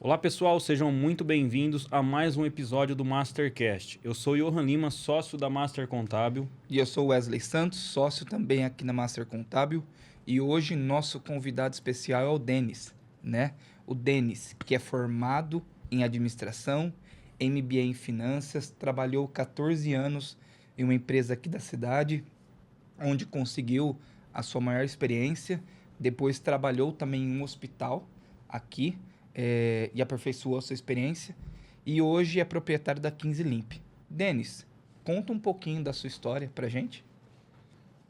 Olá pessoal, sejam muito bem-vindos a mais um episódio do Mastercast. Eu sou Johan Lima, sócio da Master Contábil. E eu sou Wesley Santos, sócio também aqui na Master Contábil. E hoje nosso convidado especial é o Denis, né? O Denis, que é formado em administração, MBA em finanças, trabalhou 14 anos em uma empresa aqui da cidade, onde conseguiu a sua maior experiência. Depois trabalhou também em um hospital aqui e aperfeiçoou a sua experiência. E hoje é proprietário da 15 Limp. Denis, conta um pouquinho da sua história pra gente.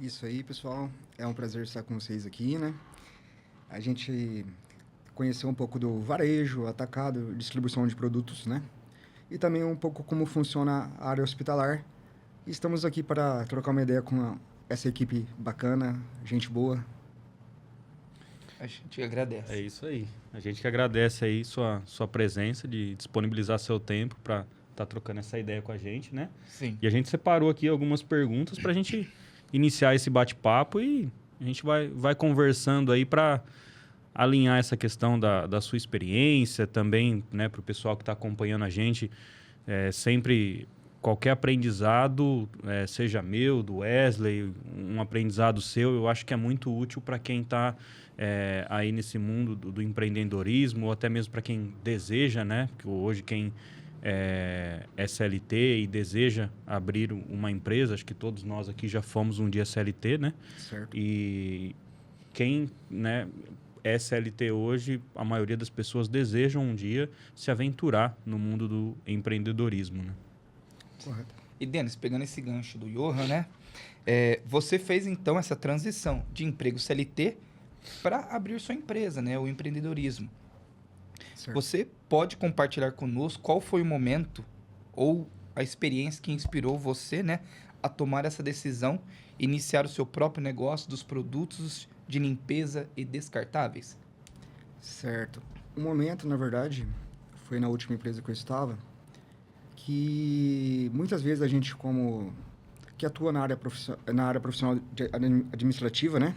Isso aí, pessoal. É um prazer estar com vocês aqui, né? A gente conheceu um pouco do varejo, atacado, distribuição de produtos, né? E também um pouco como funciona a área hospitalar. E estamos aqui para trocar uma ideia com essa equipe bacana, gente boa. A gente agradece. É isso aí. A gente que agradece aí sua presença, de disponibilizar seu tempo para estar trocando essa ideia com a gente, né? Sim. E a gente separou aqui algumas perguntas para a gente iniciar esse bate-papo e a gente vai conversando aí para alinhar essa questão da sua experiência também, né, para o pessoal que está acompanhando a gente. Sempre qualquer aprendizado, seja meu, do Wesley, um aprendizado seu, eu acho que é muito útil para quem está aí nesse mundo do empreendedorismo, ou até mesmo para quem deseja, né? Porque hoje quem é CLT e deseja abrir uma empresa, acho que todos nós aqui já fomos um dia CLT, né? Certo. E quem, né, é CLT hoje, a maioria das pessoas desejam um dia se aventurar no mundo do empreendedorismo, né? Correto. E Denis, pegando esse gancho do Johan, né? Você fez então essa transição de emprego CLT para abrir sua empresa, né? O empreendedorismo. Certo. Você pode compartilhar conosco qual foi o momento ou a experiência que inspirou você, né, a tomar essa decisão, iniciar o seu próprio negócio dos produtos de limpeza e descartáveis? Certo. O momento, na verdade, foi na última empresa que eu estava, que muitas vezes a gente, como que atua na área profissional administrativa, né?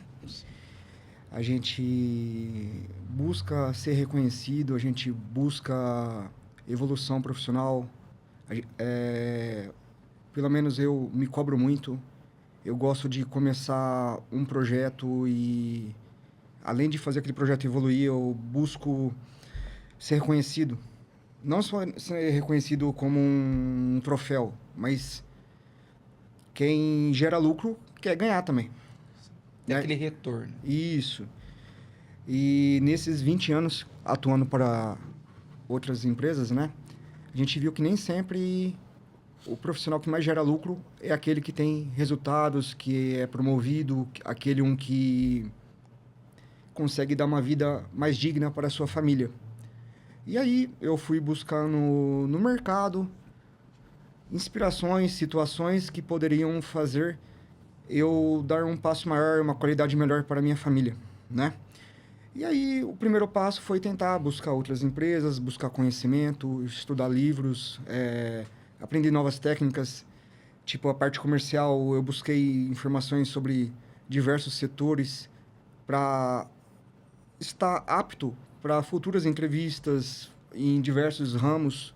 A gente busca ser reconhecido, a gente busca evolução profissional. Pelo menos eu me cobro muito. Eu gosto de começar um projeto e, além de fazer aquele projeto evoluir, eu busco ser reconhecido. Não só ser reconhecido como um troféu, mas quem gera lucro quer ganhar também. Tem aquele retorno. Isso. E nesses 20 anos atuando para outras empresas, né? A gente viu que nem sempre o profissional que mais gera lucro é aquele que tem resultados, que é promovido, aquele que consegue dar uma vida mais digna para a sua família. E aí eu fui buscar no mercado inspirações, situações que poderiam fazer eu dar um passo maior, uma qualidade melhor para a minha família, né? E aí o primeiro passo foi tentar buscar outras empresas, buscar conhecimento, estudar livros, aprender novas técnicas. Tipo, a parte comercial, eu busquei informações sobre diversos setores para estar apto para futuras entrevistas em diversos ramos.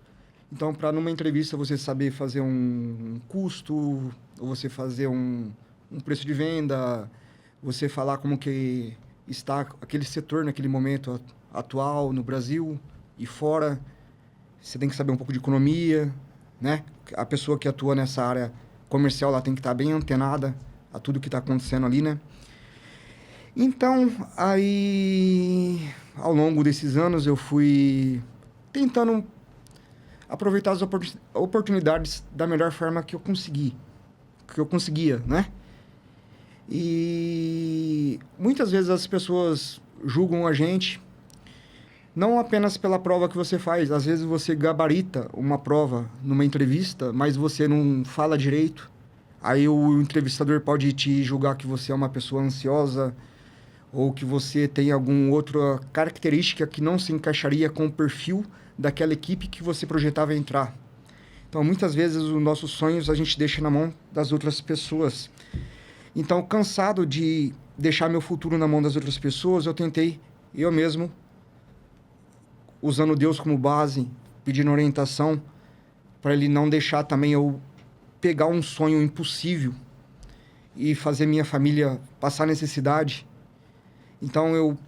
Então, para numa entrevista você saber fazer um custo, ou você fazer um preço de venda, você falar como que está aquele setor naquele momento atual no Brasil e fora. Você tem que saber um pouco de economia, né? A pessoa que atua nessa área comercial, ela tem que estar bem antenada a tudo que está acontecendo ali, né? Então, aí, ao longo desses anos, eu fui tentando aproveitar as oportunidades da melhor forma que eu conseguia, né? E muitas vezes as pessoas julgam a gente não apenas pela prova que você faz. Às vezes você gabarita uma prova numa entrevista, mas você não fala direito. Aí o entrevistador pode te julgar que você é uma pessoa ansiosa ou que você tem alguma outra característica que não se encaixaria com o perfil daquela equipe que você projetava entrar. Então, muitas vezes, os nossos sonhos a gente deixa na mão das outras pessoas. Então, cansado de deixar meu futuro na mão das outras pessoas, eu tentei, eu mesmo, usando Deus como base, pedindo orientação, para Ele não deixar também eu pegar um sonho impossível e fazer minha família passar necessidade. Então, eu,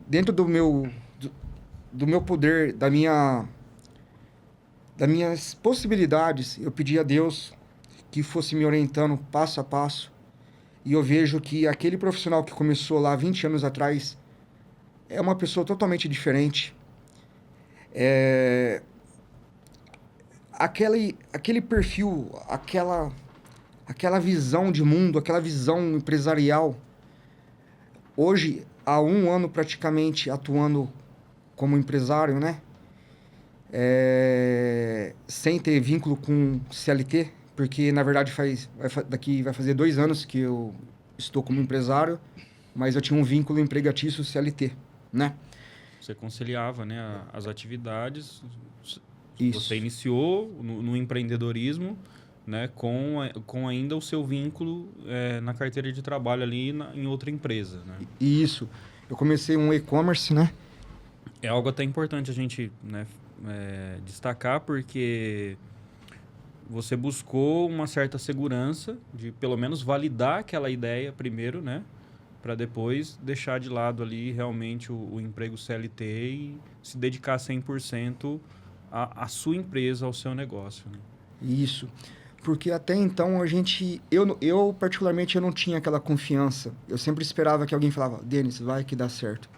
dentro do meu poder, das minhas possibilidades, eu pedi a Deus que fosse me orientando passo a passo. E eu vejo que aquele profissional que começou lá 20 anos atrás é uma pessoa totalmente diferente. Aquele perfil, aquela visão de mundo, aquela visão empresarial. Hoje, há 1 ano praticamente atuando como empresário, né? Sem ter vínculo com CLT, porque na verdade daqui vai fazer 2 anos que eu estou como empresário, mas eu tinha um vínculo empregatício CLT, né? Você conciliava, né, as atividades. Isso. Você iniciou no empreendedorismo, né, com ainda o seu vínculo na carteira de trabalho ali em outra empresa, né? Isso. Eu comecei um e-commerce, né? É algo até importante a gente, né, destacar, porque você buscou uma certa segurança de pelo menos validar aquela ideia primeiro, né? Para depois deixar de lado ali realmente o emprego CLT e se dedicar 100% à sua empresa, ao seu negócio, né? Isso. Porque até então eu particularmente eu não tinha aquela confiança. Eu sempre esperava que alguém falava, Denis, vai que dá certo.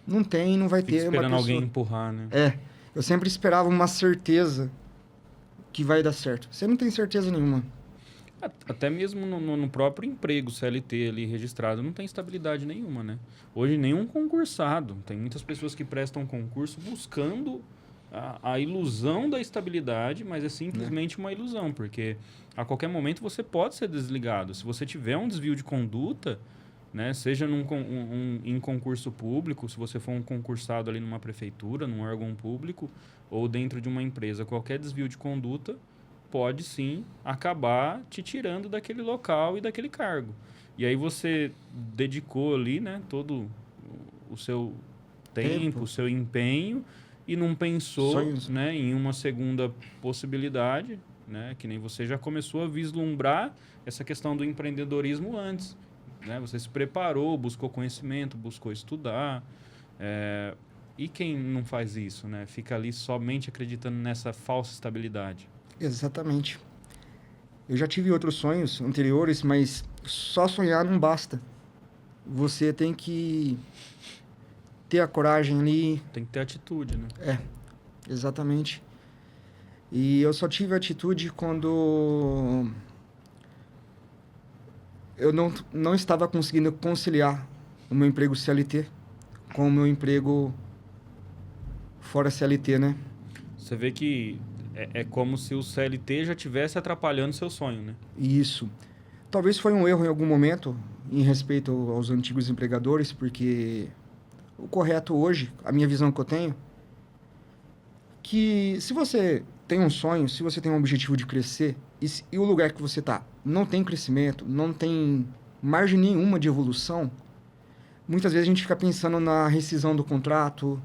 Não tem, não vai Fica ter uma esperando pessoa... alguém empurrar, né? Eu sempre esperava uma certeza que vai dar certo. Você não tem certeza nenhuma. Até mesmo no próprio emprego CLT ali registrado, não tem estabilidade nenhuma, né? Hoje, nenhum concursado. Tem muitas pessoas que prestam concurso buscando a ilusão da estabilidade, mas é simplesmente uma ilusão, porque a qualquer momento você pode ser desligado. Se você tiver um desvio de conduta, né, seja em concurso público, se você for um concursado ali numa prefeitura, num órgão público, ou dentro de uma empresa, qualquer desvio de conduta pode sim acabar te tirando daquele local e daquele cargo. E aí você dedicou ali, né, todo o seu tempo, o seu empenho, e não pensou, né, em uma segunda possibilidade, né, que nem você já começou a vislumbrar essa questão do empreendedorismo antes, né? Você se preparou, buscou conhecimento, buscou estudar. E quem não faz isso, né? Fica ali somente acreditando nessa falsa estabilidade. Exatamente. Eu já tive outros sonhos anteriores, mas só sonhar não basta. Você tem que ter a coragem ali. Tem que ter atitude, né? Exatamente. E eu só tive atitude quando eu não estava conseguindo conciliar o meu emprego CLT com o meu emprego fora CLT, né? Você vê que é como se o CLT já estivesse atrapalhando seu sonho, né? Isso. Talvez foi um erro em algum momento em respeito aos antigos empregadores, porque o correto hoje, a minha visão que eu tenho, que se você tem um sonho, se você tem um objetivo de crescer, e o lugar que você está não tem crescimento, não tem margem nenhuma de evolução, muitas vezes a gente fica pensando na rescisão do contrato,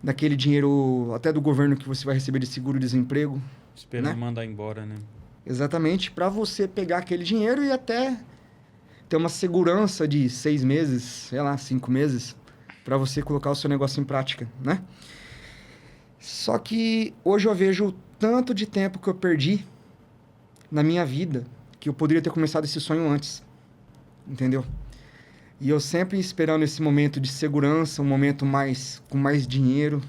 naquele dinheiro até do governo que você vai receber de seguro-desemprego. Esperando mandar embora, né? Exatamente, para você pegar aquele dinheiro e até ter uma segurança de 6 meses, sei lá, 5 meses, para você colocar o seu negócio em prática, né? Só que hoje eu vejo o tanto de tempo que eu perdi na minha vida, que eu poderia ter começado esse sonho antes, entendeu? E eu sempre esperando esse momento de segurança, um momento com mais dinheiro.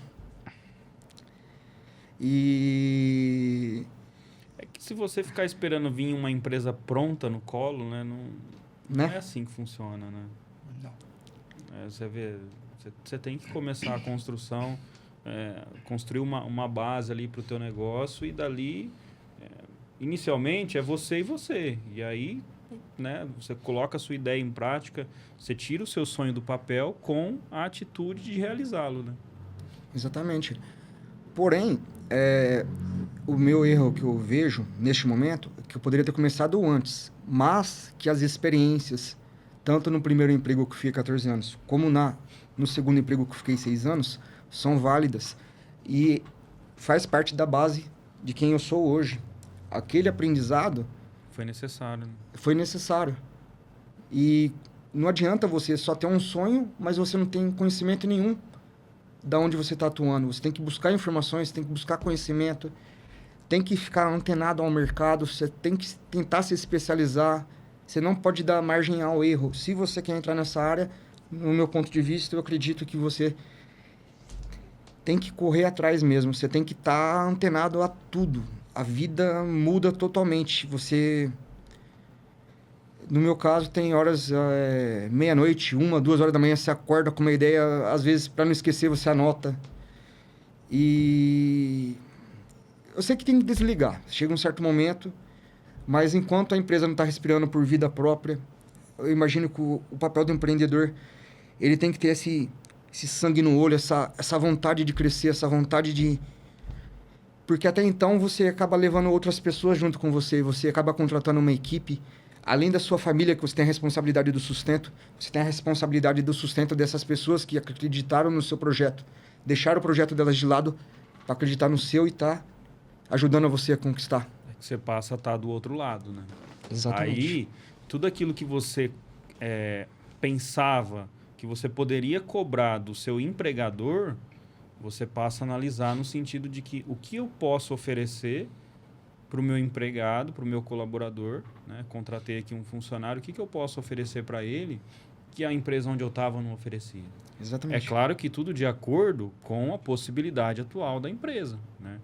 E é que se você ficar esperando vir uma empresa pronta no colo, né? Não é assim que funciona, né? Não. Você vê, você tem que começar a construção, construir uma base ali para o teu negócio e dali, inicialmente, é você e você. E aí, né, você coloca a sua ideia em prática, você tira o seu sonho do papel com a atitude de realizá-lo, né? Exatamente. Porém, o meu erro que eu vejo neste momento é que eu poderia ter começado antes, mas que as experiências, tanto no primeiro emprego que eu fiquei 14 anos, como no segundo emprego que eu fiquei 6 anos, são válidas e faz parte da base de quem eu sou hoje. Aquele aprendizado Foi necessário, né? foi necessário. E não adianta você só ter um sonho, mas você não tem conhecimento nenhum da onde você está atuando. Você tem que buscar informações, tem que buscar conhecimento, tem que ficar antenado ao mercado, você tem que tentar se especializar. Você não pode dar margem ao erro. Se você quer entrar nessa área, no meu ponto de vista, eu acredito que você tem que correr atrás mesmo. Você tem que estar antenado a tudo. A vida muda totalmente. Você... No meu caso, tem horas, meia-noite, 1, 2 horas da manhã, você acorda com uma ideia, às vezes, para não esquecer, você anota. E eu sei que tem que desligar. Chega um certo momento, mas enquanto a empresa não está respirando por vida própria, eu imagino que o papel do empreendedor, ele tem que ter esse sangue no olho, essa vontade de crescer, essa vontade de... Porque até então você acaba levando outras pessoas junto com você, você acaba contratando uma equipe. Além da sua família, que você tem a responsabilidade do sustento, você tem a responsabilidade do sustento dessas pessoas que acreditaram no seu projeto. Deixaram o projeto delas de lado para acreditar no seu e tá ajudando você a conquistar. É que você passa a estar do outro lado, né? Exatamente. Aí, tudo aquilo que você pensava que você poderia cobrar do seu empregador, você passa a analisar no sentido de que o que eu posso oferecer para o meu empregado, para o meu colaborador, né? Contratei aqui um funcionário, o que eu posso oferecer para ele que a empresa onde eu estava não oferecia? Exatamente. É claro que tudo de acordo com a possibilidade atual da empresa, né?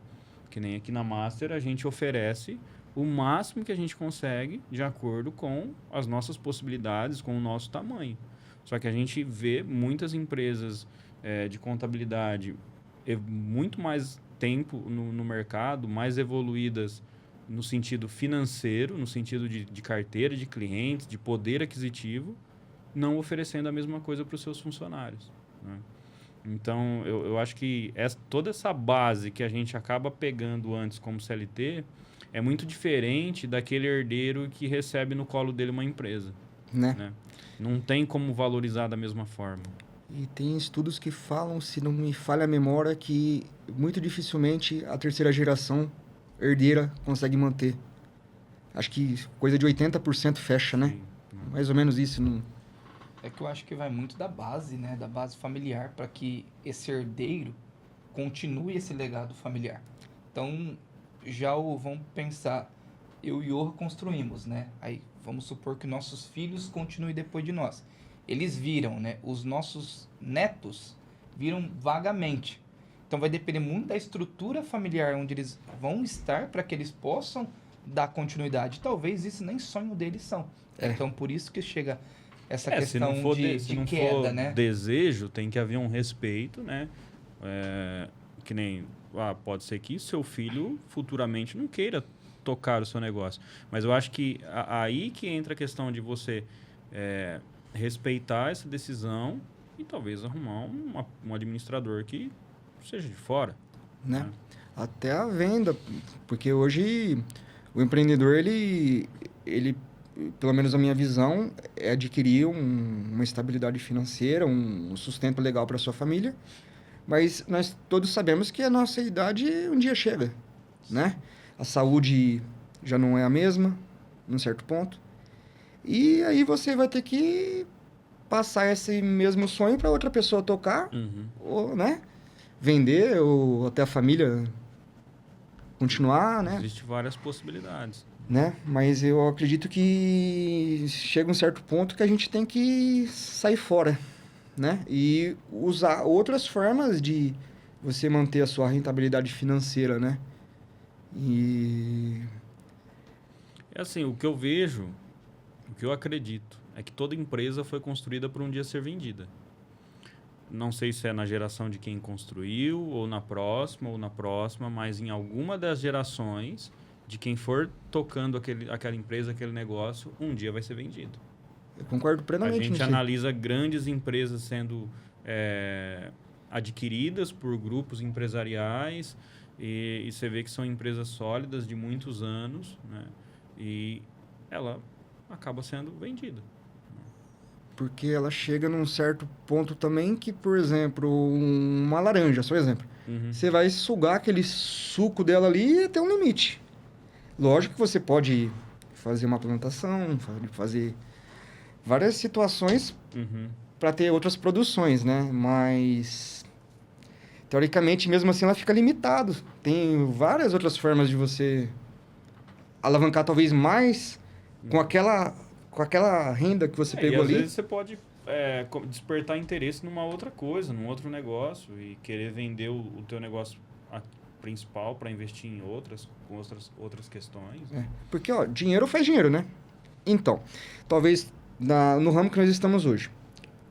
Que nem aqui na Master a gente oferece o máximo que a gente consegue de acordo com as nossas possibilidades, com o nosso tamanho. Só que a gente vê muitas empresas de contabilidade muito mais tempo no mercado, mais evoluídas no sentido financeiro, no sentido de carteira de clientes, de poder aquisitivo, não oferecendo a mesma coisa para os seus funcionários, né? Então, eu acho que toda essa base que a gente acaba pegando antes como CLT é muito diferente daquele herdeiro que recebe no colo dele uma empresa, né? Não tem como valorizar da mesma forma. E tem estudos que falam, se não me falha a memória, que muito dificilmente a terceira geração herdeira consegue manter. Acho que coisa de 80% fecha, né? Sim. Mais ou menos isso. Não... É que eu acho que vai muito da base, né? Da base familiar, para que esse herdeiro continue esse legado familiar. Então, vamos pensar, eu e o Iorra construímos, né? Aí vamos supor que nossos filhos continuem depois de nós. Eles viram, né? Os nossos netos viram vagamente. Então vai depender muito da estrutura familiar onde eles vão estar para que eles possam dar continuidade. Talvez isso nem sonho deles são. Então por isso que chega essa questão se não for de queda, né? Desejo, tem que haver um respeito, né? Que nem, pode ser que seu filho futuramente não queira tocar o seu negócio. Mas eu acho que aí que entra a questão de você respeitar essa decisão e talvez arrumar um administrador que seja de fora. Né? Até a venda, porque hoje o empreendedor, ele pelo menos a minha visão, é adquirir uma estabilidade financeira, um sustento legal para sua família, mas nós todos sabemos que a nossa idade um dia chega, né? A saúde já não é a mesma, num certo ponto, e aí você vai ter que passar esse mesmo sonho para outra pessoa tocar, ou, né? Vender, ou até a família continuar, né? Existem várias possibilidades. Né? Mas eu acredito que chega um certo ponto que a gente tem que sair fora, né? E usar outras formas de você manter a sua rentabilidade financeira, né? E... É assim, o que eu vejo, o que eu acredito, é que toda empresa foi construída para um dia ser vendida. Não sei se é na geração de quem construiu, ou na próxima, mas em alguma das gerações de quem for tocando aquela empresa, aquele negócio, um dia vai ser vendido. Eu concordo plenamente. A gente analisa grandes empresas sendo adquiridas por grupos empresariais e você vê que são empresas sólidas de muitos anos, né? E ela acaba sendo vendida. porque ela chega num certo ponto também que, por exemplo, uma laranja, só exemplo. Você vai sugar aquele suco dela ali até um limite. Lógico que você pode fazer uma plantação, fazer várias situações para ter outras produções, né? Mas, teoricamente, mesmo assim, ela fica limitado. Tem várias outras formas de você alavancar talvez mais com aquela renda que você pegou e às ali. vezes você pode despertar interesse numa outra coisa, num outro negócio e querer vender o teu negócio principal para investir em com outras questões. Porque, ó, dinheiro faz dinheiro, né? Então, talvez no ramo que nós estamos hoje,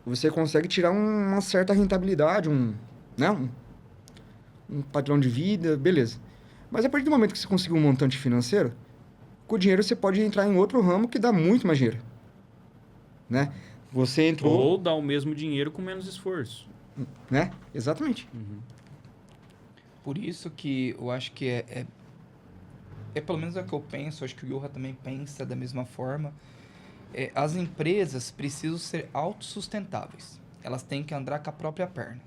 você consegue tirar uma certa rentabilidade, né? um padrão de vida, beleza. Mas a partir do momento que você conseguir um montante financeiro, com o dinheiro você pode entrar em outro ramo que dá muito mais dinheiro, né? Você entrou... Ou dá o mesmo dinheiro com menos esforço. Né? Exatamente. Por isso que eu acho que pelo menos é o que eu penso, acho que o Johan também pensa da mesma forma. As empresas precisam ser autossustentáveis. Elas têm que andar com a própria perna.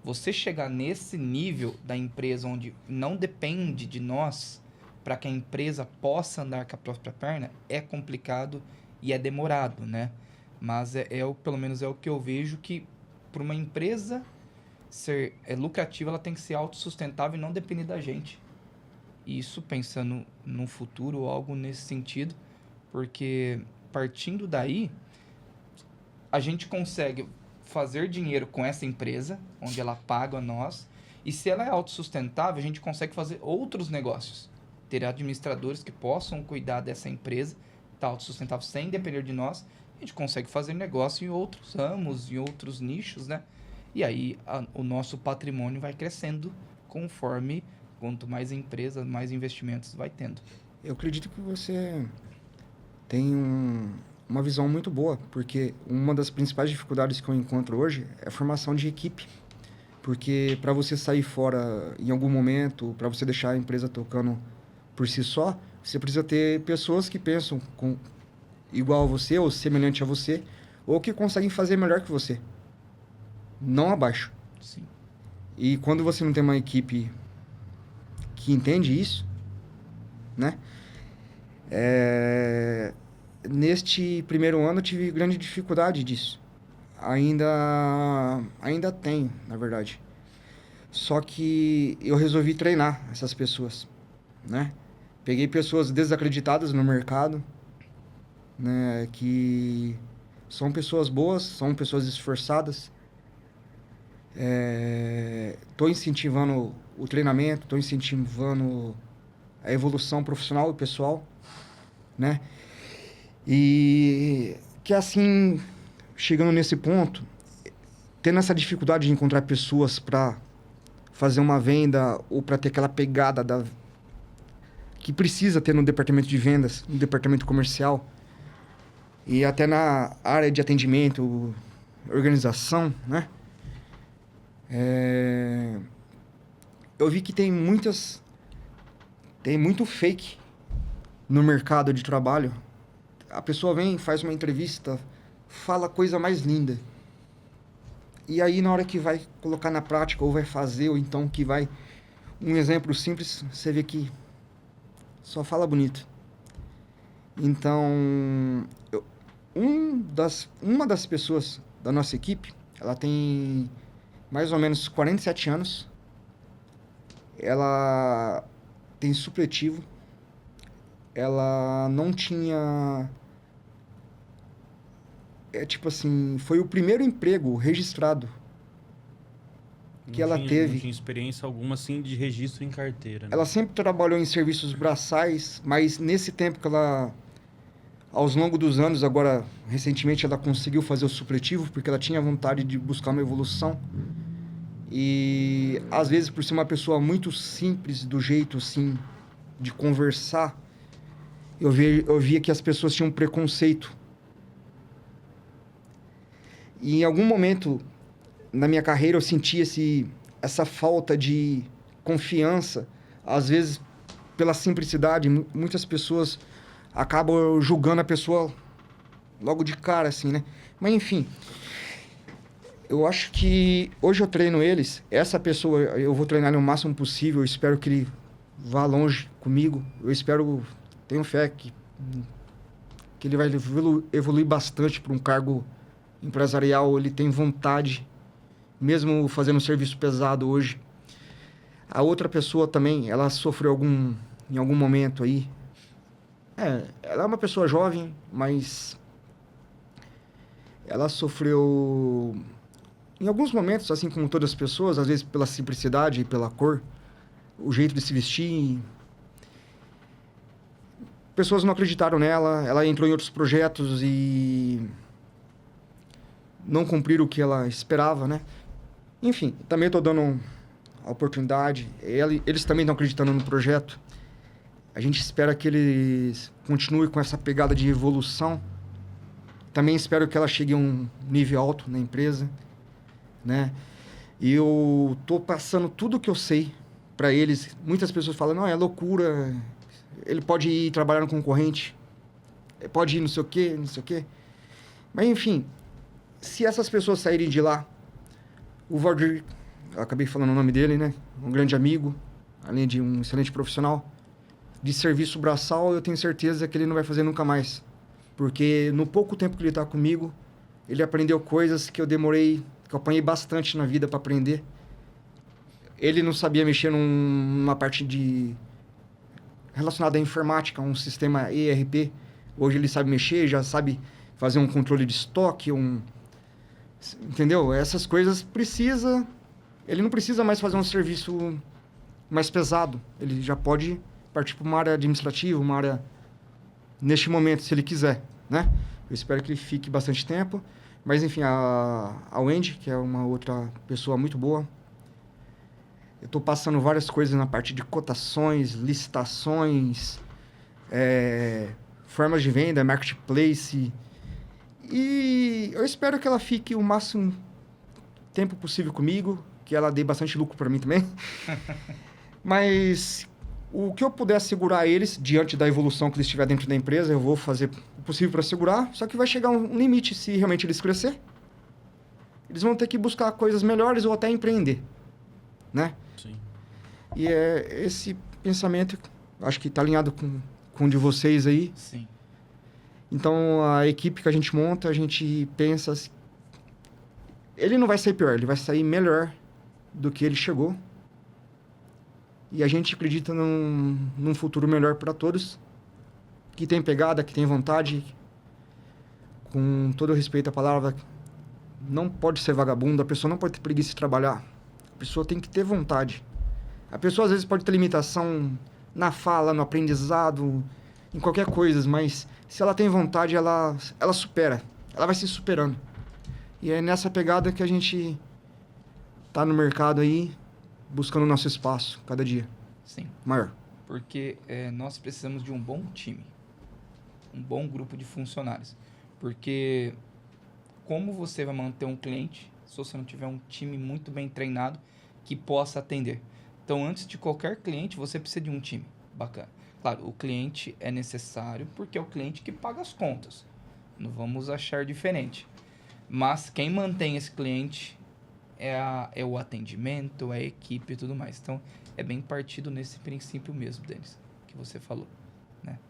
Você chegar nesse nível da empresa onde não depende de nós para que a empresa possa andar com a própria perna é complicado e é demorado, né? Mas pelo menos é o que eu vejo que para uma empresa ser lucrativa, ela tem que ser autossustentável e não depender da gente. Isso pensando no futuro ou algo nesse sentido, porque partindo daí, a gente consegue fazer dinheiro com essa empresa, onde ela paga a nós, e se ela é autossustentável, a gente consegue fazer outros negócios. Ter administradores que possam cuidar dessa empresa, tá autossustentável sem depender de nós, a gente consegue fazer negócio em outros ramos, em outros nichos, né? E aí o nosso patrimônio vai crescendo conforme quanto mais empresas, mais investimentos vai tendo. Eu acredito que você tem uma visão muito boa, porque uma das principais dificuldades que eu encontro hoje é a formação de equipe. Porque para você sair fora em algum momento, para você deixar a empresa tocando por si só, você precisa ter pessoas que pensam igual a você ou semelhante a você, ou que conseguem fazer melhor que você. Não abaixo. Sim. E quando você não tem uma equipe que entende isso, né? Neste primeiro ano eu tive grande dificuldade disso. Ainda tenho, na verdade. Só que eu resolvi treinar essas pessoas, né? Peguei pessoas desacreditadas no mercado, né? Que são pessoas boas, são pessoas esforçadas. Estou incentivando o treinamento, estou incentivando a evolução profissional e pessoal, né? E que assim, chegando nesse ponto, tendo essa dificuldade de encontrar pessoas para fazer uma venda ou para ter aquela pegada que precisa ter no departamento de vendas, no departamento comercial e até na área de atendimento, organização, né? Eu vi que tem muito fake no mercado de trabalho. A pessoa vem, faz uma entrevista, fala a coisa mais linda. E aí, na hora que vai colocar na prática, ou vai fazer, ou então que vai... Um exemplo simples, você vê que só fala bonito. Então, uma das pessoas da nossa equipe, ela tem mais ou menos 47 anos. Ela tem supletivo. Ela não tinha... tipo assim, foi o primeiro emprego registrado que ela teve. Não tinha experiência alguma, assim, de registro em carteira, né? Ela sempre trabalhou em serviços braçais, mas nesse tempo que ela... Ao longo dos anos, agora, recentemente, ela conseguiu fazer o supletivo, porque ela tinha vontade de buscar uma evolução. E, às vezes, por ser uma pessoa muito simples, do jeito, assim, de conversar, eu via que as pessoas tinham preconceito. E, em algum momento, na minha carreira, eu senti essa falta de confiança. Às vezes, pela simplicidade, muitas pessoas acabam julgando a pessoa logo de cara, assim, né? Mas enfim, eu acho que hoje eu treino eles, essa pessoa eu vou treinar ele o máximo possível, eu espero que ele vá longe comigo, eu espero, tenho fé que ele vai evoluir bastante para um cargo empresarial, ele tem vontade, mesmo fazendo um serviço pesado hoje. A outra pessoa também, ela sofreu em algum momento aí. Ela é uma pessoa jovem, mas ela sofreu em alguns momentos, assim como todas as pessoas, às vezes pela simplicidade e pela cor, o jeito de se vestir. Pessoas não acreditaram nela, ela entrou em outros projetos e não cumpriram o que ela esperava, né? Enfim, também estou dando a oportunidade. Eles também estão acreditando no projeto. A gente espera que eles continuem com essa pegada de evolução. Também espero que ela chegue a um nível alto na empresa, né? E eu tô passando tudo que eu sei para eles. Muitas pessoas falam, não, é loucura. Ele pode ir trabalhar no concorrente. Pode ir não sei o quê, não sei o quê. Mas, enfim, se essas pessoas saírem de lá, o Valdir, eu acabei falando o nome dele, né? Um grande amigo, além de um excelente profissional. De serviço braçal, eu tenho certeza que ele não vai fazer nunca mais. Porque no pouco tempo que ele está comigo, ele aprendeu coisas que eu apanhei bastante na vida para aprender. Ele não sabia mexer numa parte relacionada à informática, um sistema ERP. Hoje ele sabe mexer, já sabe fazer um controle de estoque, entendeu? Essas coisas ele não precisa mais fazer um serviço mais pesado. Ele já pode partir para uma área administrativa, uma área neste momento, se ele quiser, né? Eu espero que ele fique bastante tempo. Mas, enfim, a Wendy, que é uma outra pessoa muito boa, eu estou passando várias coisas na parte de cotações, licitações, formas de venda, marketplace. E eu espero que ela fique o máximo tempo possível comigo, que ela dê bastante lucro para mim também. Mas o que eu puder assegurar eles, diante da evolução que eles tiver dentro da empresa, eu vou fazer o possível para assegurar, só que vai chegar um limite se realmente eles crescer. Eles vão ter que buscar coisas melhores ou até empreender, né? Sim. E é esse pensamento, acho que está alinhado com o de vocês aí. Sim. Então, a equipe que a gente monta, a gente pensa... Ele não vai sair pior, ele vai sair melhor do que ele chegou. E a gente acredita num futuro melhor para todos. Que tem pegada, que tem vontade. Com todo respeito à palavra, não pode ser vagabundo, a pessoa não pode ter preguiça de trabalhar. A pessoa tem que ter vontade. A pessoa, às vezes, pode ter limitação na fala, no aprendizado, em qualquer coisa, mas se ela tem vontade, ela supera. Ela vai se superando. E é nessa pegada que a gente tá no mercado aí, buscando o nosso espaço, cada dia. Sim. Maior. Porque nós precisamos de um bom time. Um bom grupo de funcionários. Porque como você vai manter um cliente se você não tiver um time muito bem treinado que possa atender? Então, antes de qualquer cliente, você precisa de um time bacana. Claro, o cliente é necessário porque é o cliente que paga as contas. Não vamos achar diferente. Mas quem mantém esse cliente é o atendimento, é a equipe e tudo mais. Então, é bem partido nesse princípio mesmo, Denis, que você falou, né?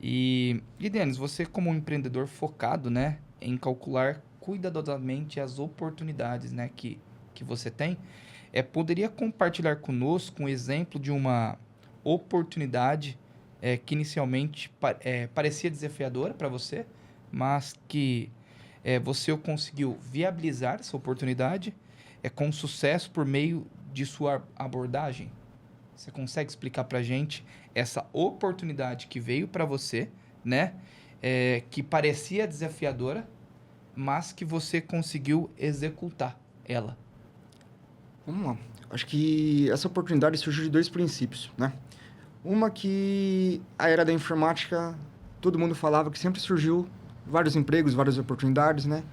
E Denis, você como um empreendedor focado, né, em calcular cuidadosamente as oportunidades, né, que você tem, poderia compartilhar conosco um exemplo de uma oportunidade que inicialmente parecia desafiadora para você, mas que você conseguiu viabilizar essa oportunidade com sucesso por meio de sua abordagem? Você consegue explicar para a gente essa oportunidade que veio para você, né? Que parecia desafiadora, mas que você conseguiu executar ela? Vamos lá. Acho que essa oportunidade surgiu de dois princípios, né? Uma que a era da informática, todo mundo falava que sempre surgiu vários empregos, várias oportunidades, né?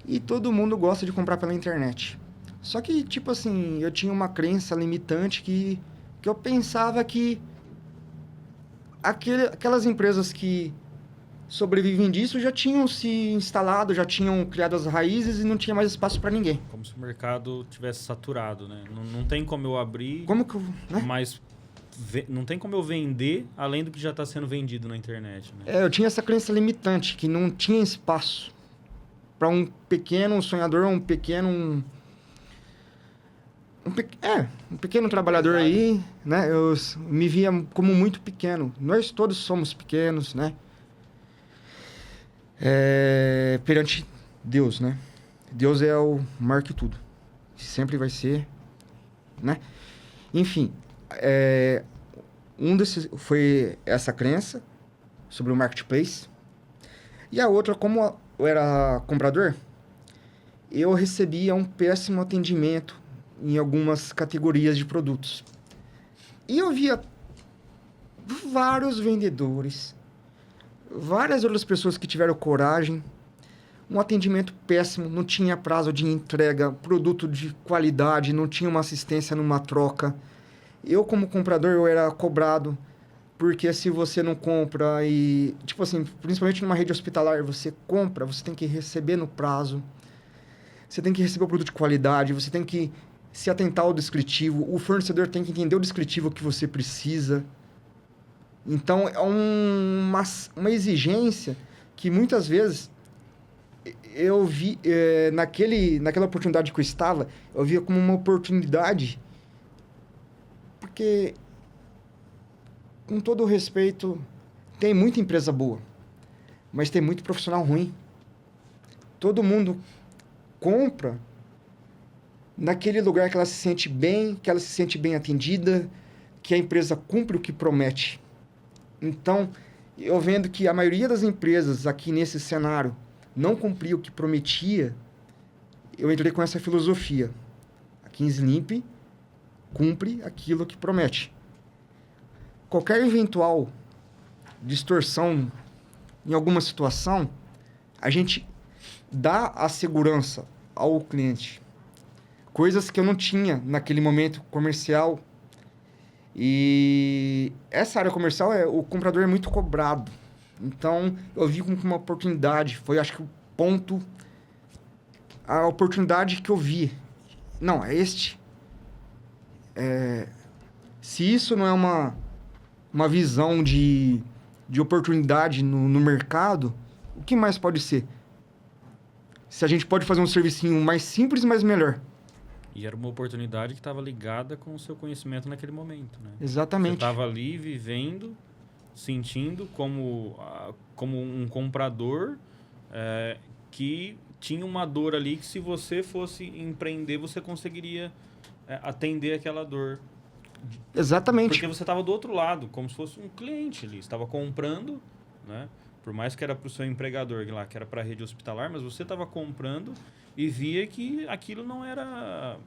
E todo mundo gosta de comprar pela internet. Só que, tipo assim, eu tinha uma crença limitante que eu pensava que aquelas empresas que sobrevivem disso já tinham se instalado, já tinham criado as raízes e não tinha mais espaço para ninguém. Como se o mercado tivesse saturado, né? Não tem como eu abrir, Como que eu, né? mas não tem como eu vender além do que já está sendo vendido na internet, né? Eu tinha essa crença limitante, que não tinha espaço para um pequeno sonhador, um pequeno trabalhador aí, né? Eu me via como muito pequeno. Nós todos somos pequenos, né? Perante Deus, né? Deus é o maior que tudo. Sempre vai ser, né? Enfim, um desses foi essa crença sobre o marketplace. E a outra, como eu era comprador, eu recebia um péssimo atendimento em algumas categorias de produtos. E eu via vários vendedores, várias outras pessoas que tiveram coragem, um atendimento péssimo, não tinha prazo de entrega, produto de qualidade, não tinha uma assistência numa troca. Eu, como comprador, eu era cobrado, porque se você não compra e... Tipo assim, principalmente numa rede hospitalar, você compra, você tem que receber no prazo, você tem que receber o produto de qualidade, você tem que se atentar ao descritivo, o fornecedor tem que entender o descritivo que você precisa. Então, é uma exigência que muitas vezes eu vi, naquela oportunidade que eu estava, eu via como uma oportunidade, porque, com todo o respeito, tem muita empresa boa, mas tem muito profissional ruim. Todo mundo compra naquele lugar que ela se sente bem, que ela se sente bem atendida, que a empresa cumpre o que promete. Então, eu vendo que a maioria das empresas aqui nesse cenário não cumpria o que prometia, eu entrei com essa filosofia. A Kingslimp cumpre aquilo que promete. Qualquer eventual distorção em alguma situação, a gente dá a segurança ao cliente. Coisas que eu não tinha naquele momento comercial. E essa área comercial, o comprador é muito cobrado. Então, eu vi como uma oportunidade. Foi, acho que, o ponto... A oportunidade que eu vi. Não, é este. Se isso não é uma visão de oportunidade no mercado, o que mais pode ser? Se a gente pode fazer um servicinho mais simples, mas melhor. E era uma oportunidade que estava ligada com o seu conhecimento naquele momento, né? Exatamente. Você estava ali vivendo, sentindo como um comprador que tinha uma dor ali que, se você fosse empreender, você conseguiria atender aquela dor. Exatamente. Porque você estava do outro lado, como se fosse um cliente ali. Você estava comprando, né? Por mais que era para o seu empregador lá, que era para a rede hospitalar, mas você estava comprando e via que aquilo não era...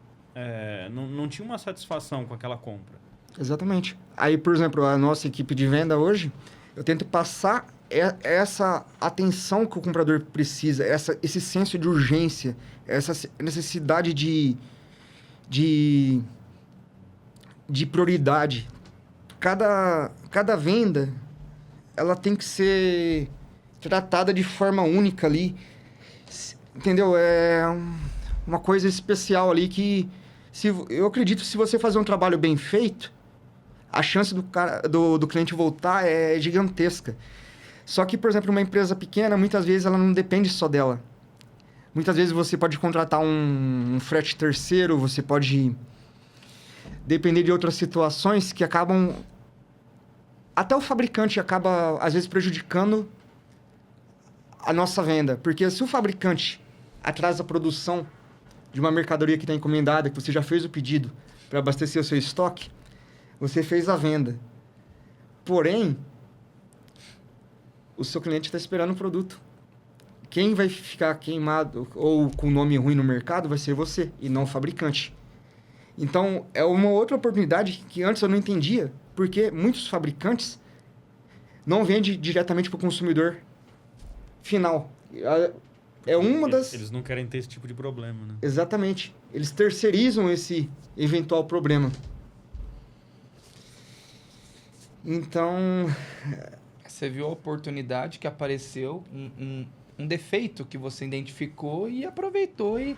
não tinha uma satisfação com aquela compra. Exatamente. Aí, por exemplo, a nossa equipe de venda hoje, eu tento passar essa atenção que o comprador precisa, esse senso de urgência, essa necessidade de prioridade. Cada venda, ela tem que ser tratada de forma única ali. Entendeu? É uma coisa especial ali que... eu acredito que se você fazer um trabalho bem feito, a chance do cliente voltar é gigantesca. Só que, por exemplo, uma empresa pequena, muitas vezes ela não depende só dela. Muitas vezes você pode contratar um frete terceiro, você pode depender de outras situações que acabam... Até o fabricante acaba, às vezes, prejudicando a nossa venda. Porque se o fabricante atrasa a produção de uma mercadoria que está encomendada, que você já fez o pedido para abastecer o seu estoque, você fez a venda. Porém, o seu cliente está esperando o produto. Quem vai ficar queimado ou com nome ruim no mercado vai ser você, e não o fabricante. Então, é uma outra oportunidade que antes eu não entendia, porque muitos fabricantes não vendem diretamente para o consumidor final. Eles não querem ter esse tipo de problema, né? Exatamente. Eles terceirizam esse eventual problema. Então, Você viu a oportunidade que apareceu, um defeito que você identificou e aproveitou e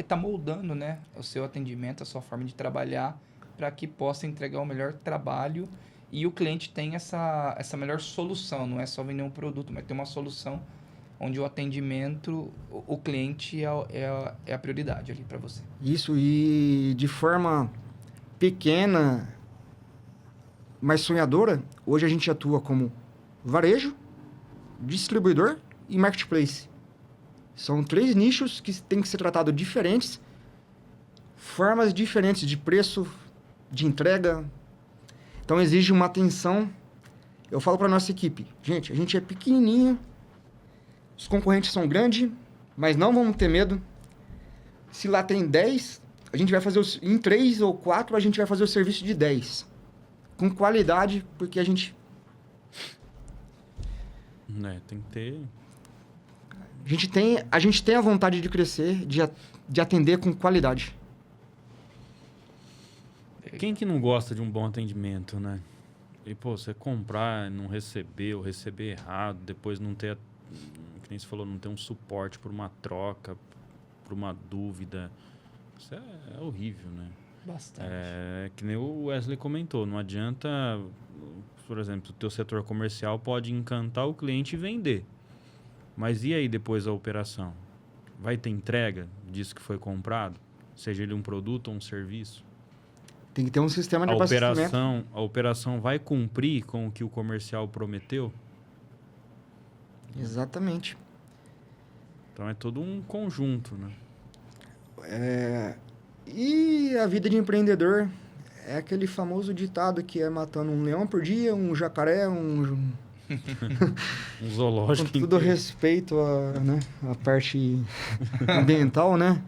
tá moldando, né, o seu atendimento, a sua forma de trabalhar para que possa entregar o melhor trabalho e o cliente tem essa melhor solução. Não é só vender um produto, mas ter uma solução onde o atendimento, o cliente é a prioridade ali para você. Isso, e de forma pequena, mais sonhadora, hoje a gente atua como varejo, distribuidor e marketplace. São 3 nichos que têm que ser tratados diferentes, formas diferentes de preço, de entrega. Então exige uma atenção. Eu falo para nossa equipe, gente, a gente é pequenininho, os concorrentes são grandes, mas não vamos ter medo. Se lá tem 10, a gente vai fazer em 3 ou 4 a gente vai fazer o serviço de 10. Com qualidade, porque a gente... Tem que ter... A gente tem a vontade de crescer, de atender com qualidade. Quem que não gosta de um bom atendimento, né? E, pô, você comprar, não receber, ou receber errado, depois não ter, que nem você falou, não ter um suporte por uma troca, por uma dúvida. Isso é horrível, né? Bastante. É que nem o Wesley comentou, não adianta, por exemplo, o teu setor comercial pode encantar o cliente e vender. Mas e aí depois a operação? Vai ter entrega disso que foi comprado? Seja ele um produto ou um serviço? Tem que ter um sistema de abastecimento. A operação vai cumprir com o que o comercial prometeu? Exatamente. Então é todo um conjunto, né? E a vida de empreendedor é aquele famoso ditado que é matando um leão por dia, um jacaré, Um zoológico. Com todo respeito à parte ambiental, né?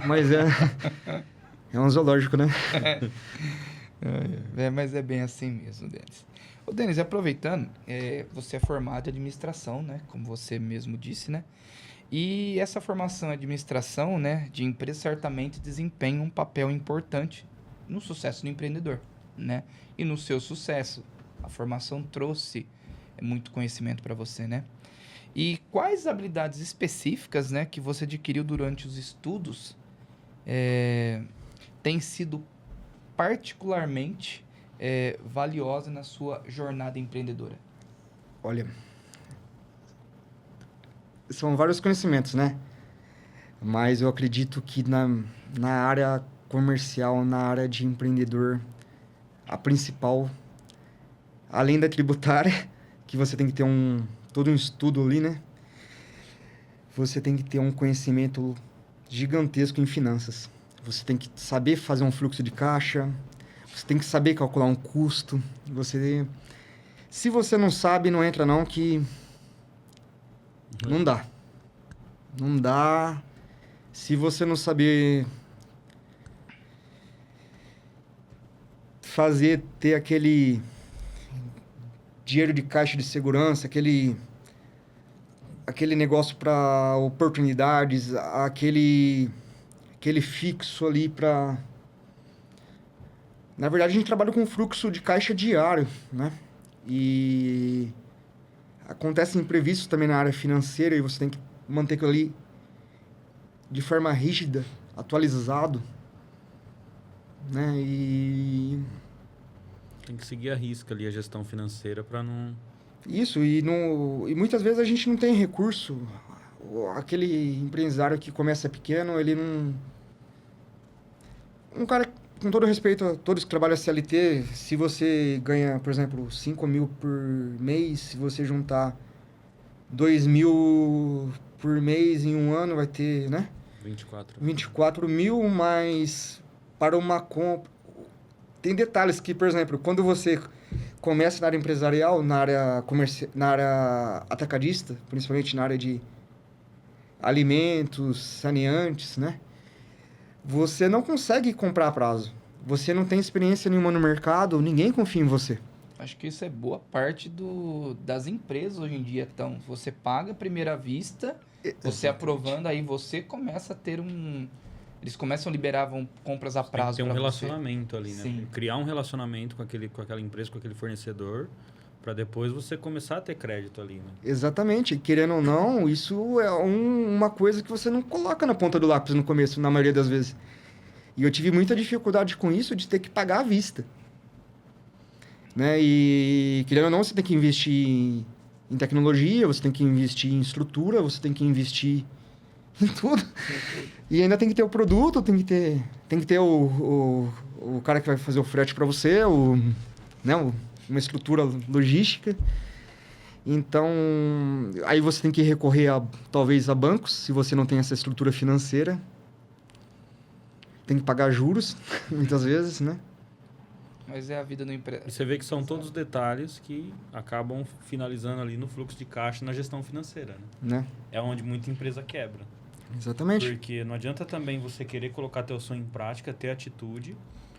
Mas é um zoológico, né? Mas é bem assim mesmo, Denis. Ô, Denis, aproveitando, você é formado em administração, né? Como você mesmo disse, né? E essa formação em administração, né, de empresa certamente desempenha um papel importante no sucesso do empreendedor, né? E no seu sucesso. A formação trouxe muito conhecimento para você, né? E quais habilidades específicas, né, que você adquiriu durante os estudos têm sido particularmente valiosa na sua jornada empreendedora? Olha, são vários conhecimentos, né? Mas eu acredito que na área comercial, na área de empreendedor, a principal, além da tributária, que você tem que ter todo um estudo ali, né? Você tem que ter um conhecimento gigantesco em finanças. Você tem que saber fazer um fluxo de caixa, você tem que saber calcular um custo. Se você não sabe, não entra não, que não dá. Não dá. Se você não saber ter aquele dinheiro de caixa de segurança, aquele negócio para oportunidades, aquele fixo ali para... Na verdade, a gente trabalha com fluxo de caixa diário, né? E acontecem imprevistos também na área financeira e você tem que manter aquilo ali de forma rígida, atualizado, né? E tem que seguir a risca ali a gestão financeira para não... Isso, e muitas vezes a gente não tem recurso. Aquele empresário que começa pequeno, ele não... Um cara, com todo respeito a todos que trabalham CLT, se você ganha, por exemplo, 5 mil por mês, se você juntar 2 mil por mês em um ano, vai ter, né? 24 mil, mas para uma compra... Tem detalhes que, por exemplo, quando você começa na área empresarial, na área atacadista, principalmente na área de alimentos, saneantes, né? Você não consegue comprar a prazo. Você não tem experiência nenhuma no mercado, ninguém confia em você. Acho que isso é boa parte das empresas hoje em dia. Então, você paga à primeira vista, você aprovando, aí você começa a ter Eles começam a liberar compras a prazo. Tem que ter um relacionamento ali, né? Sim. Criar um relacionamento com aquela empresa, com aquele fornecedor, Para depois você começar a ter crédito ali, né? Exatamente. Querendo ou não, isso é uma coisa que você não coloca na ponta do lápis no começo, na maioria das vezes. E eu tive muita dificuldade com isso de ter que pagar à vista. Né? E, querendo ou não, você tem que investir em tecnologia, você tem que investir em estrutura, você tem que investir em tudo. E ainda tem que ter o produto, tem que ter o cara que vai fazer o frete para você, né? Uma estrutura logística. Então, aí você tem que recorrer, talvez, a bancos, se você não tem essa estrutura financeira. Tem que pagar juros, muitas vezes, né? Mas é a vida no emprego. E você vê que são todos detalhes que acabam finalizando ali no fluxo de caixa na gestão financeira, né? É onde muita empresa quebra. Exatamente. Porque não adianta também você querer colocar teu sonho em prática, ter atitude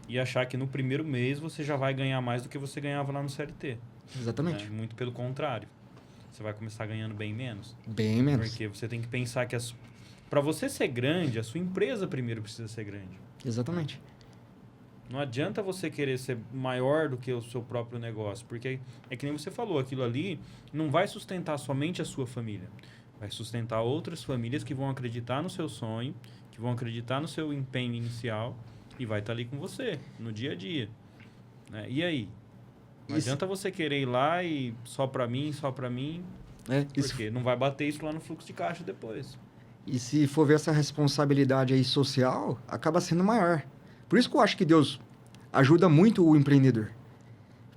e achar que no primeiro mês você já vai ganhar mais do que você ganhava lá no CLT. Exatamente. Né? Muito pelo contrário. Você vai começar ganhando bem menos. Bem menos. Porque você tem que pensar que para você ser grande, a sua empresa primeiro precisa ser grande. Exatamente. Não adianta você querer ser maior do que o seu próprio negócio, porque é que nem você falou, aquilo ali não vai sustentar somente a sua família. Vai sustentar outras famílias que vão acreditar no seu sonho, que vão acreditar no seu empenho inicial e vai estar ali com você, no dia a dia. Né? E aí? Não adianta você querer ir lá e só para mim, porque não vai bater isso lá no fluxo de caixa depois. E se for ver essa responsabilidade aí social, acaba sendo maior. Por isso que eu acho que Deus ajuda muito o empreendedor.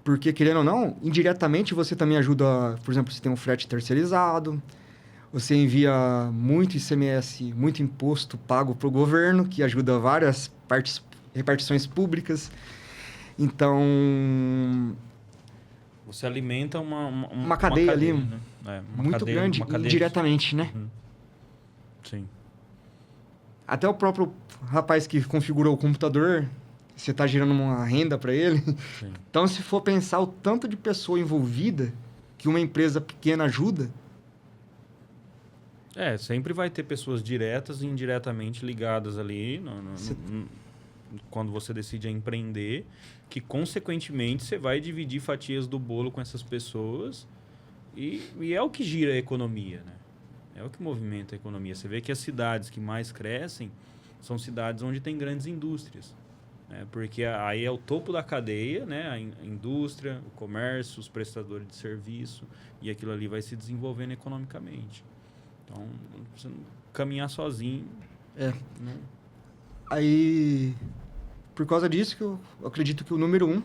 Porque, querendo ou não, indiretamente você também ajuda, por exemplo, você tem um frete terceirizado, você envia muito ICMS, muito imposto pago para o governo, que ajuda várias repartições públicas. Então, você alimenta uma cadeia ali, né? muito grande, indiretamente, né? Uhum. Sim. Até o próprio rapaz que configurou o computador, você está gerando uma renda para ele. Sim. Então, se for pensar o tanto de pessoa envolvida que uma empresa pequena ajuda... sempre vai ter pessoas diretas e indiretamente ligadas ali quando você decide empreender, que consequentemente você vai dividir fatias do bolo com essas pessoas e é o que gira a economia, né? É o que movimenta a economia. Você vê que as cidades que mais crescem são cidades onde tem grandes indústrias. Né? Porque aí é o topo da cadeia, né? A indústria, o comércio, os prestadores de serviço, e aquilo ali vai se desenvolvendo economicamente. Então, você não caminhar sozinho. Né? Aí, por causa disso, que eu acredito que o número 1,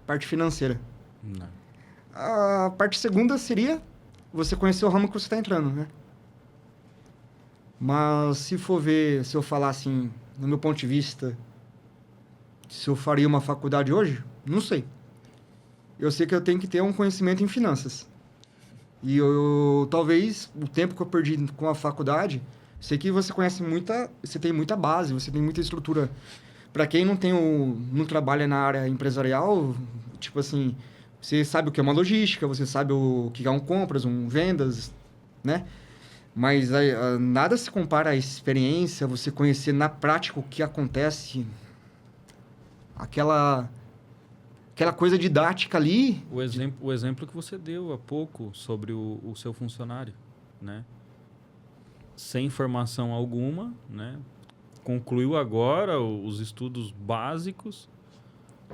parte financeira. Não. A parte segunda seria você conhecer o ramo que você está entrando, né? Mas se eu falar assim, no meu ponto de vista, se eu faria uma faculdade hoje, não sei. Eu sei que eu tenho que ter um conhecimento em finanças. E talvez o tempo que eu perdi com a faculdade, sei que você você tem muita base, você tem muita estrutura. Para quem não trabalha na área empresarial, tipo assim, você sabe o que é uma logística, você sabe o que é um compras, vendas, né? Mas nada se compara à experiência, você conhecer na prática o que acontece, aquela coisa didática ali. O exemplo que você deu há pouco sobre o seu funcionário, né? Sem formação alguma, né? Concluiu agora os estudos básicos,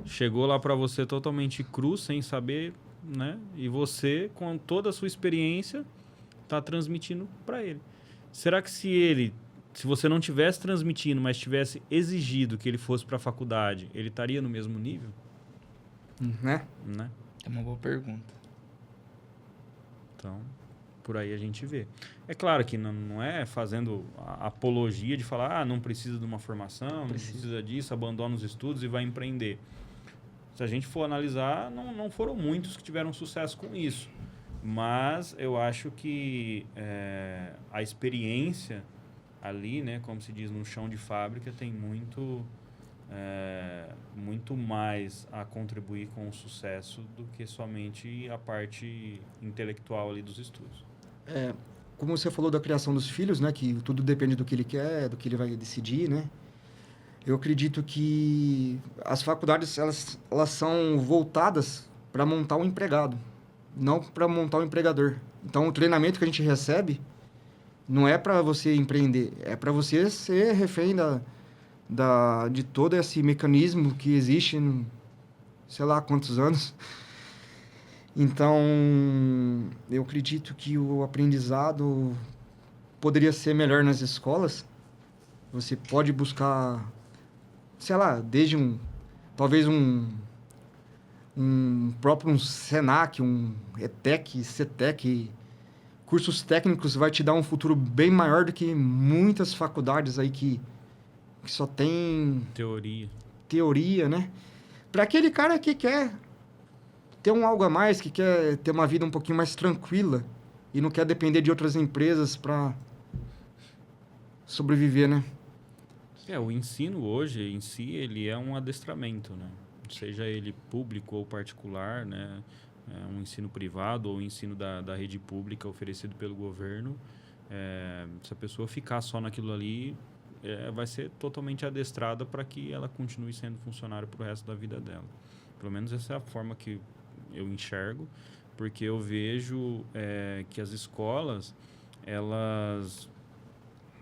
chegou lá para você totalmente cru, sem saber, né? E você, com toda a sua experiência, está transmitindo para ele. Será que se você não tivesse transmitindo, mas tivesse exigido que ele fosse para a faculdade, ele estaria no mesmo nível? Né? É uma boa pergunta. Então, por aí a gente vê. É claro que não é fazendo a apologia de falar, não precisa de uma formação, não precisa disso, abandona os estudos e vai empreender. Se a gente for analisar, não foram muitos que tiveram sucesso com isso. Mas eu acho que a experiência ali, né, como se diz, no chão de fábrica, tem muito mais a contribuir com o sucesso do que somente a parte intelectual ali dos estudos. Como você falou da criação dos filhos, né, que tudo depende do que ele quer, do que ele vai decidir, né? Eu acredito que as faculdades elas são voltadas para montar um empregado, não para montar um empregador. Então, o treinamento que a gente recebe não é para você empreender, é para você ser refém de todo esse mecanismo que existe, sei lá quantos anos. Então, eu acredito que o aprendizado poderia ser melhor nas escolas. Você pode buscar, sei lá, desde talvez um Senac, um ETEC, CETEC, cursos técnicos vai te dar um futuro bem maior do que muitas faculdades aí que só tem teoria, né? Para aquele cara que quer ter algo a mais, que quer ter uma vida um pouquinho mais tranquila e não quer depender de outras empresas para sobreviver, né? O ensino hoje, em si, ele é um adestramento, né? Seja ele público ou particular, né? Um ensino privado ou ensino da rede pública oferecido pelo governo. Se a pessoa ficar só naquilo ali, vai ser totalmente adestrada para que ela continue sendo funcionário para o resto da vida dela. Pelo menos essa é a forma que eu enxergo, porque eu vejo que as escolas,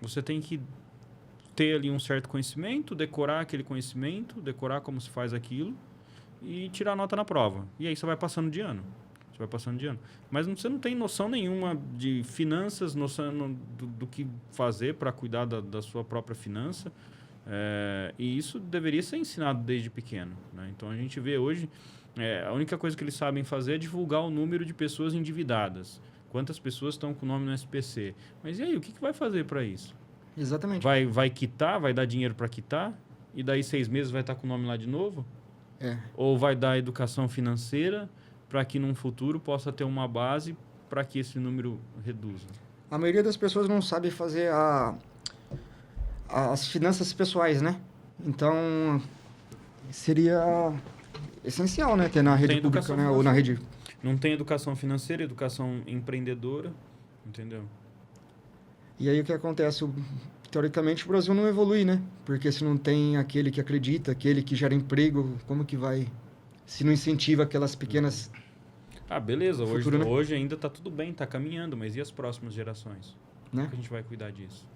você tem que ter ali um certo conhecimento, decorar aquele conhecimento, decorar como se faz aquilo e tirar nota na prova. E aí você vai passando de ano. Mas você não tem noção nenhuma de finanças, noção do que fazer para cuidar da sua própria finança. E isso deveria ser ensinado desde pequeno, né? Então, a gente vê hoje, a única coisa que eles sabem fazer é divulgar o número de pessoas endividadas. Quantas pessoas estão com o nome no SPC. Mas e aí, o que vai fazer para isso? Exatamente. Vai quitar, vai dar dinheiro para quitar, e daí 6 meses vai estar com o nome lá de novo? Ou vai dar educação financeira para que num futuro possa ter uma base para que esse número reduza? A maioria das pessoas não sabe fazer as finanças pessoais, né? Então, seria essencial, né? Ter na rede pública, né? Ou na rede... Não tem educação financeira, educação empreendedora, entendeu? E aí o que acontece? Teoricamente o Brasil não evolui, né? Porque se não tem aquele que acredita, aquele que gera emprego, como que vai? Se não incentiva aquelas pequenas... Beleza. Futuro, né? Hoje ainda está tudo bem, está caminhando, mas e as próximas gerações? Né? Como que a gente vai cuidar disso?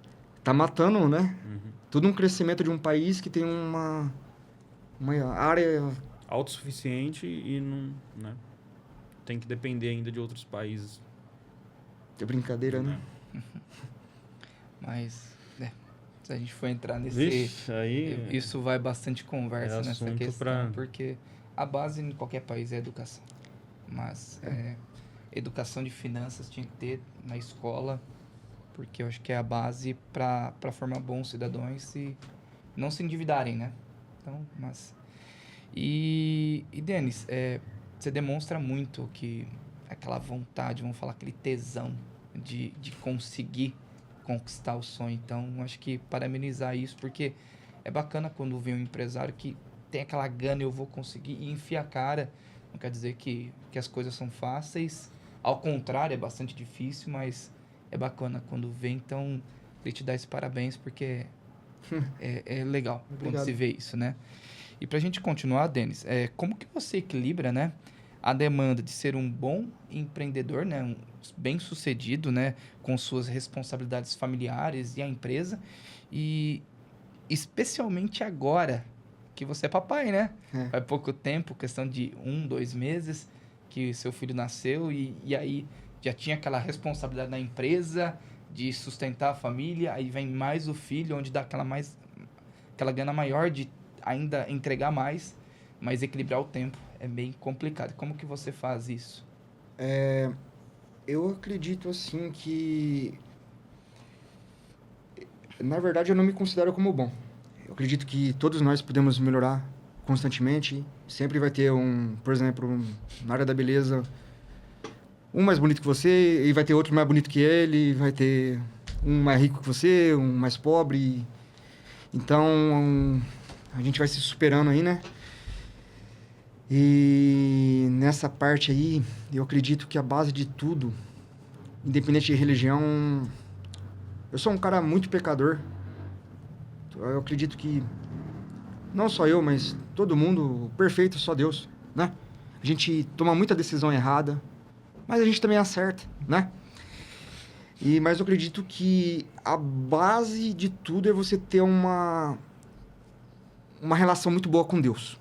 Tá matando, né? Uhum. Todo um crescimento de um país que tem uma área... autossuficiente e não... né? Tem que depender ainda de outros países. É brincadeira, né? Mas, se a gente for entrar nesse... Vixe, aí... Isso vai bastante conversa nessa questão, porque a base em qualquer país é educação. Mas educação de finanças tinha que ter na escola, porque eu acho que é a base para formar bons cidadãos e não se endividarem, né? Então, mas... E Denis, você demonstra muito que aquela vontade, vamos falar, aquele tesão de conseguir conquistar o sonho. Então, acho que parabenizar isso, porque é bacana quando vem um empresário que tem aquela gana, eu vou conseguir, e enfia a cara. Não quer dizer que as coisas são fáceis, ao contrário, é bastante difícil, mas é bacana quando vem. Então, queria te dar esse parabéns, porque é legal quando se vê isso, né? E pra gente continuar, Denis, como que você equilibra, né, a demanda de ser um bom empreendedor, né, bem-sucedido, né, com suas responsabilidades familiares e a empresa, e especialmente agora que você é papai, né? Faz pouco tempo, questão de 1-2 meses que seu filho nasceu e aí já tinha aquela responsabilidade na empresa de sustentar a família, aí vem mais o filho, onde dá aquela gana maior de ainda entregar mais, mas equilibrar o tempo é bem complicado. Como que você faz isso? Eu acredito, assim, que... Na verdade, eu não me considero como bom. Eu acredito que todos nós podemos melhorar constantemente. Sempre vai ter por exemplo, na área da beleza, um mais bonito que você, e vai ter outro mais bonito que ele, vai ter um mais rico que você, um mais pobre. Então, a gente vai se superando aí, né? E nessa parte aí, eu acredito que a base de tudo, independente de religião... Eu sou um cara muito pecador. Eu acredito que não só eu, mas todo mundo, perfeito, só Deus, né? a gente toma muita decisão errada, mas a gente também acerta, né? Mas eu acredito que a base de tudo é você ter uma relação muito boa com Deus.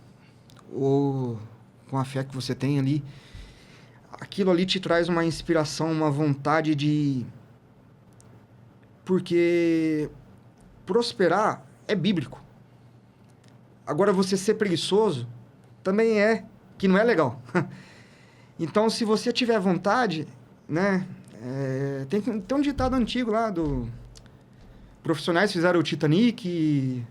Ou com a fé que você tem ali. Aquilo ali te traz uma inspiração, uma vontade de... Porque prosperar é bíblico. Agora, você ser preguiçoso também que não é legal. Então, se você tiver vontade, né? Tem um ditado antigo lá do... Profissionais fizeram o Titanic,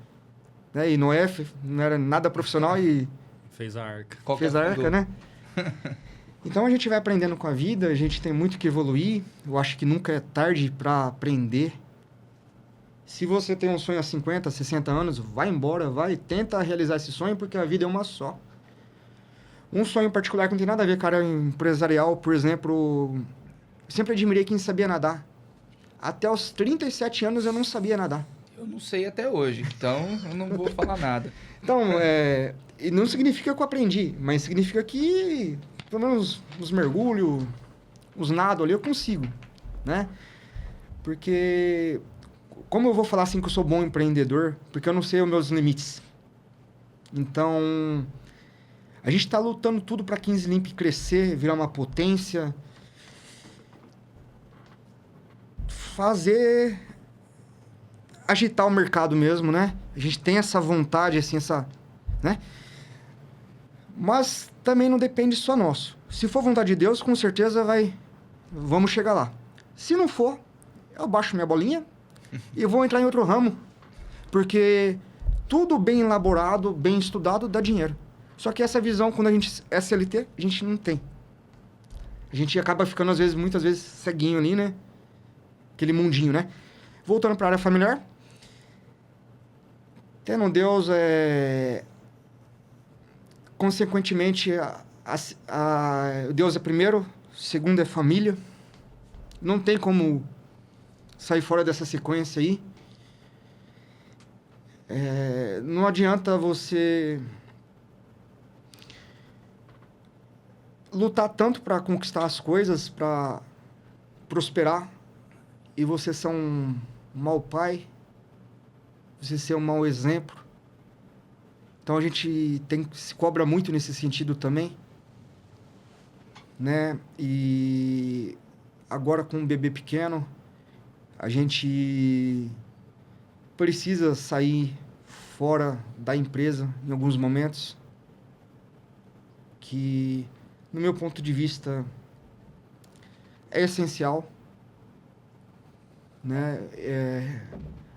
né? E Noé não era nada profissional e... Fez a arca. Fez a arca, né? Então, a gente vai aprendendo com a vida, a gente tem muito que evoluir. Eu acho que nunca é tarde para aprender. Se você tem um sonho há 50, 60 anos, vai embora, tenta realizar esse sonho, porque a vida é uma só. Um sonho particular que não tem nada a ver, cara, empresarial, por exemplo, eu sempre admirei quem sabia nadar. Até os 37 anos eu não sabia nadar. Eu não sei até hoje, então eu não vou falar nada. Então, e não significa que eu aprendi, mas significa que, pelo menos, os mergulhos, os nados ali, eu consigo, né? Porque... Como eu vou falar assim que eu sou bom empreendedor? Porque eu não sei os meus limites. Então, a gente está lutando tudo para 15 Limp crescer, virar uma potência. Agitar o mercado mesmo, né? A gente tem essa vontade, assim, né? Mas também não depende só nosso. Se for vontade de Deus, com certeza vamos chegar lá. Se não for, eu baixo minha bolinha e vou entrar em outro ramo, porque tudo bem elaborado, bem estudado, dá dinheiro. Só que essa visão, quando a gente é CLT, a gente não tem. A gente acaba ficando, muitas vezes, ceguinho ali, né? Aquele mundinho, né? Voltando para a área familiar. Tendo Deus, consequentemente, Deus é primeiro, segundo é família. Não tem como sair fora dessa sequência aí. Não adianta você lutar tanto para conquistar as coisas, para prosperar, e você ser um mau pai, você ser um mau exemplo. Então a gente se cobra muito nesse sentido também, né? E agora com um bebê pequeno, a gente precisa sair fora da empresa em alguns momentos, que, no meu ponto de vista, é essencial, né?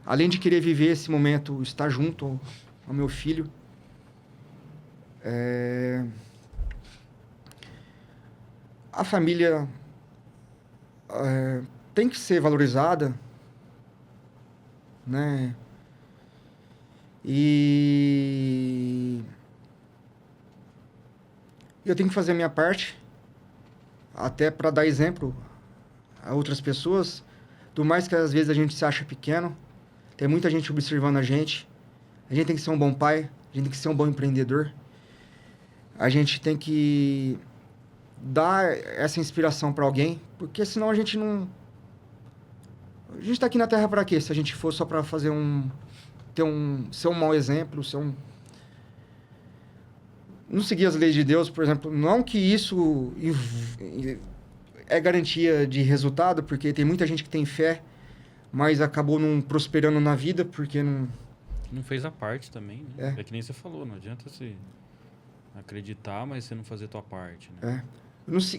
Além de querer viver esse momento, estar junto ao meu filho, a família tem que ser valorizada, né? E eu tenho que fazer a minha parte, até para dar exemplo a outras pessoas. Por mais que às vezes a gente se acha pequeno, tem muita gente observando a gente. A gente tem que ser um bom pai, a gente tem que ser um bom empreendedor. A gente tem que dar essa inspiração para alguém, porque senão a gente não... A gente tá aqui na Terra para quê? Se a gente for só para fazer ser um mau exemplo, não seguir as leis de Deus, por exemplo. Não que isso é garantia de resultado, porque tem muita gente que tem fé, mas acabou não prosperando na vida, porque não fez a parte também, né? É que nem você falou, não adianta você acreditar, mas você não fazer a tua parte, né?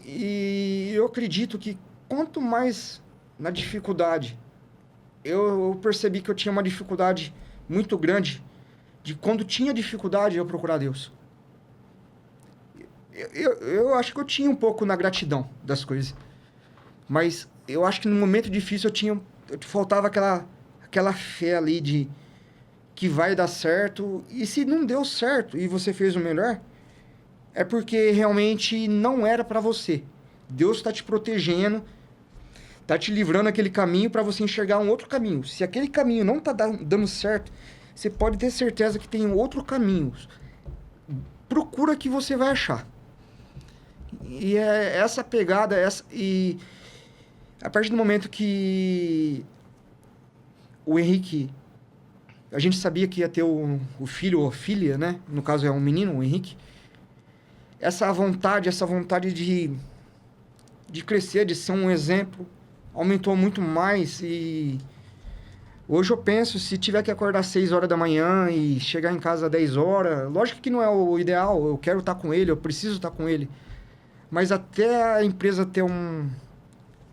E eu acredito que quanto mais na dificuldade, eu percebi que eu tinha uma dificuldade muito grande de quando tinha dificuldade eu procurar Deus. Eu acho que eu tinha um pouco na gratidão das coisas, mas eu acho que no momento difícil faltava aquela fé ali de que vai dar certo, e se não deu certo e você fez o melhor, é porque realmente não era para você. Deus está te protegendo, está te livrando aquele caminho para você enxergar um outro caminho. Se aquele caminho não está dando certo, você pode ter certeza que tem outro caminho. Procura que você vai achar. E é essa pegada, e a partir do momento que o Henrique, a gente sabia que ia ter o filho ou filha, né? No caso é um menino, o Henrique. Essa vontade de crescer, de ser um exemplo, aumentou muito mais. E hoje eu penso, se tiver que acordar 6 horas da manhã e chegar em casa às 10 horas, lógico que não é o ideal, eu quero estar com ele, eu preciso estar com ele. Mas até a empresa ter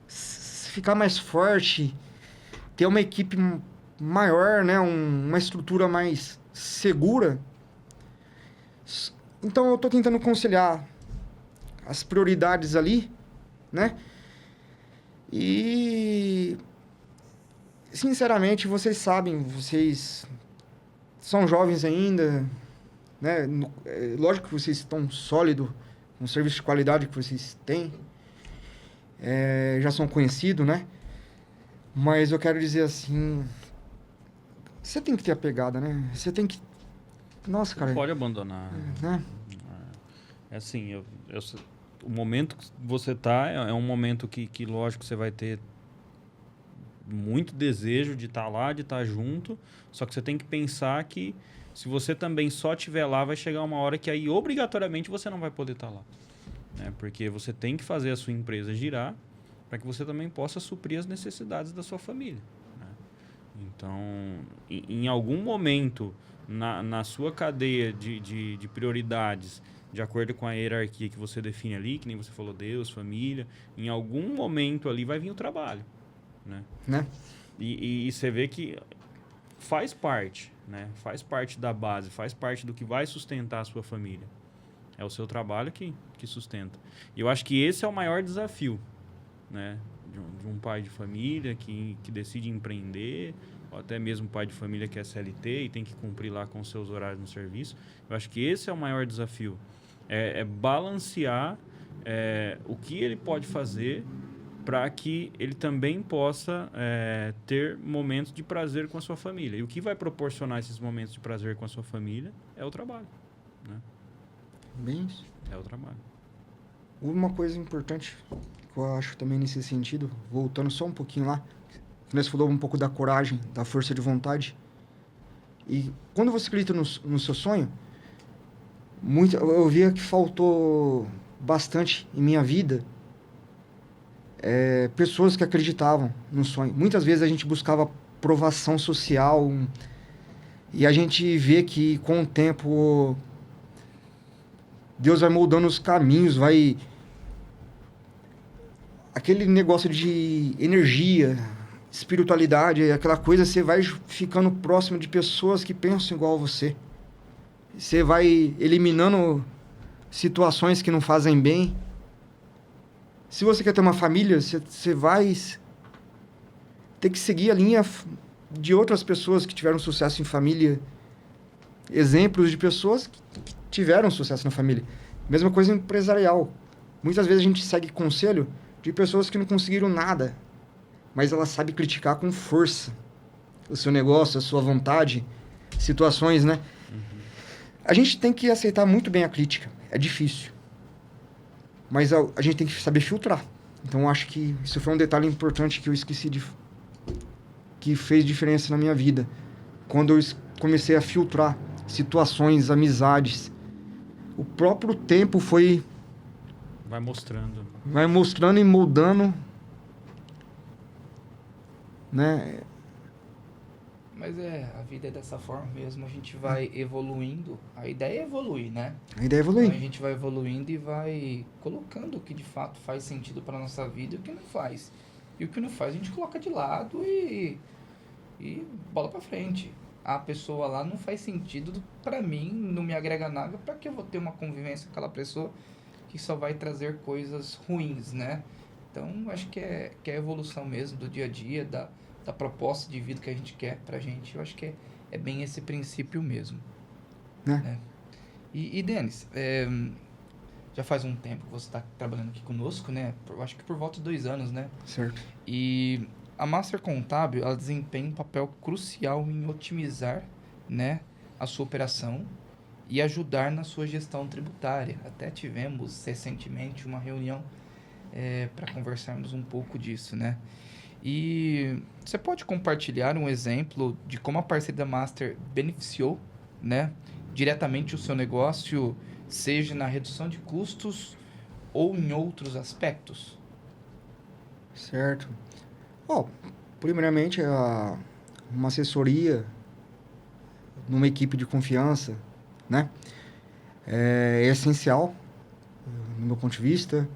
ficar mais forte, ter uma equipe maior, né? Uma estrutura mais segura. Então eu estou tentando conciliar as prioridades ali, né? E sinceramente, vocês sabem, vocês são jovens ainda, né? Lógico que vocês estão sólidos no serviço de qualidade que vocês têm, já são conhecidos, né? Mas eu quero dizer assim, você tem que ter a pegada, né? Você tem que... Nossa, cara... Não pode abandonar. Né? É assim, o momento que você tá é um momento que, lógico, você vai ter muito desejo de estar lá, de estar junto, só que você tem que pensar que se você também só estiver lá, vai chegar uma hora que aí obrigatoriamente você não vai poder estar lá. Né? Porque você tem que fazer a sua empresa girar para que você também possa suprir as necessidades da sua família. Né? Então, em algum momento, na sua cadeia de prioridades, de acordo com a hierarquia que você define ali, que nem você falou, Deus, família, em algum momento ali vai vir o trabalho. Né? E você vê que faz parte, né? Faz parte da base, faz parte do que vai sustentar a sua família. É o seu trabalho que sustenta. E eu acho que esse é o maior desafio, né? De um pai de família que decide empreender, ou até mesmo pai de família que é CLT e tem que cumprir lá com seus horários no serviço. Eu acho que esse é o maior desafio. É balancear o que ele pode fazer para que ele também possa ter momentos de prazer com a sua família. E o que vai proporcionar esses momentos de prazer com a sua família é o trabalho. Né? Bem isso. É o trabalho. Uma coisa importante que eu acho também nesse sentido, voltando só um pouquinho lá, nós falamos um pouco da coragem, da força de vontade. E quando você acredita no seu sonho, eu via que faltou bastante em minha vida pessoas que acreditavam no sonho. Muitas vezes a gente buscava aprovação social e a gente vê que com o tempo Deus vai moldando os caminhos, vai... Aquele negócio de energia, espiritualidade, aquela coisa, você vai ficando próximo de pessoas que pensam igual a você. Você vai eliminando situações que não fazem bem. Se você quer ter uma família, você vai ter que seguir a linha de outras pessoas que tiveram sucesso em família. Exemplos de pessoas que tiveram sucesso na família. Mesma coisa empresarial. Muitas vezes a gente segue conselho de pessoas que não conseguiram nada, mas ela sabe criticar com força o seu negócio, a sua vontade, situações, né? A gente tem que aceitar muito bem a crítica. É difícil. Mas a gente tem que saber filtrar. Então, eu acho que isso foi um detalhe importante que eu esqueci que fez diferença na minha vida. Quando eu comecei a filtrar situações, amizades. O próprio tempo Vai mostrando. Vai mostrando e moldando. Né? Mas a vida é dessa forma mesmo, a gente vai evoluindo. A ideia é evoluir, né? A ideia é evoluir. Então a gente vai evoluindo e vai colocando o que de fato faz sentido para nossa vida e o que não faz. E o que não faz a gente coloca de lado e bola para frente. A pessoa lá não faz sentido para mim, não me agrega nada, para que eu vou ter uma convivência com aquela pessoa que só vai trazer coisas ruins, né? Então acho que é a evolução mesmo do dia a dia, da proposta de vida que a gente quer pra gente. Eu acho que é bem esse princípio mesmo. Né? E Denis, já faz um tempo que você está trabalhando aqui conosco, né? Eu acho que por volta de 2 anos, né? Certo. E a Master Contábil, ela desempenha um papel crucial em otimizar, né, a sua operação e ajudar na sua gestão tributária. Até tivemos recentemente uma reunião para conversarmos um pouco disso, né? E você pode compartilhar um exemplo de como a parceria da Master beneficiou, né, diretamente o seu negócio, seja na redução de custos ou em outros aspectos? Certo. Bom, primeiramente, uma assessoria numa equipe de confiança, né? É essencial, no meu ponto de vista.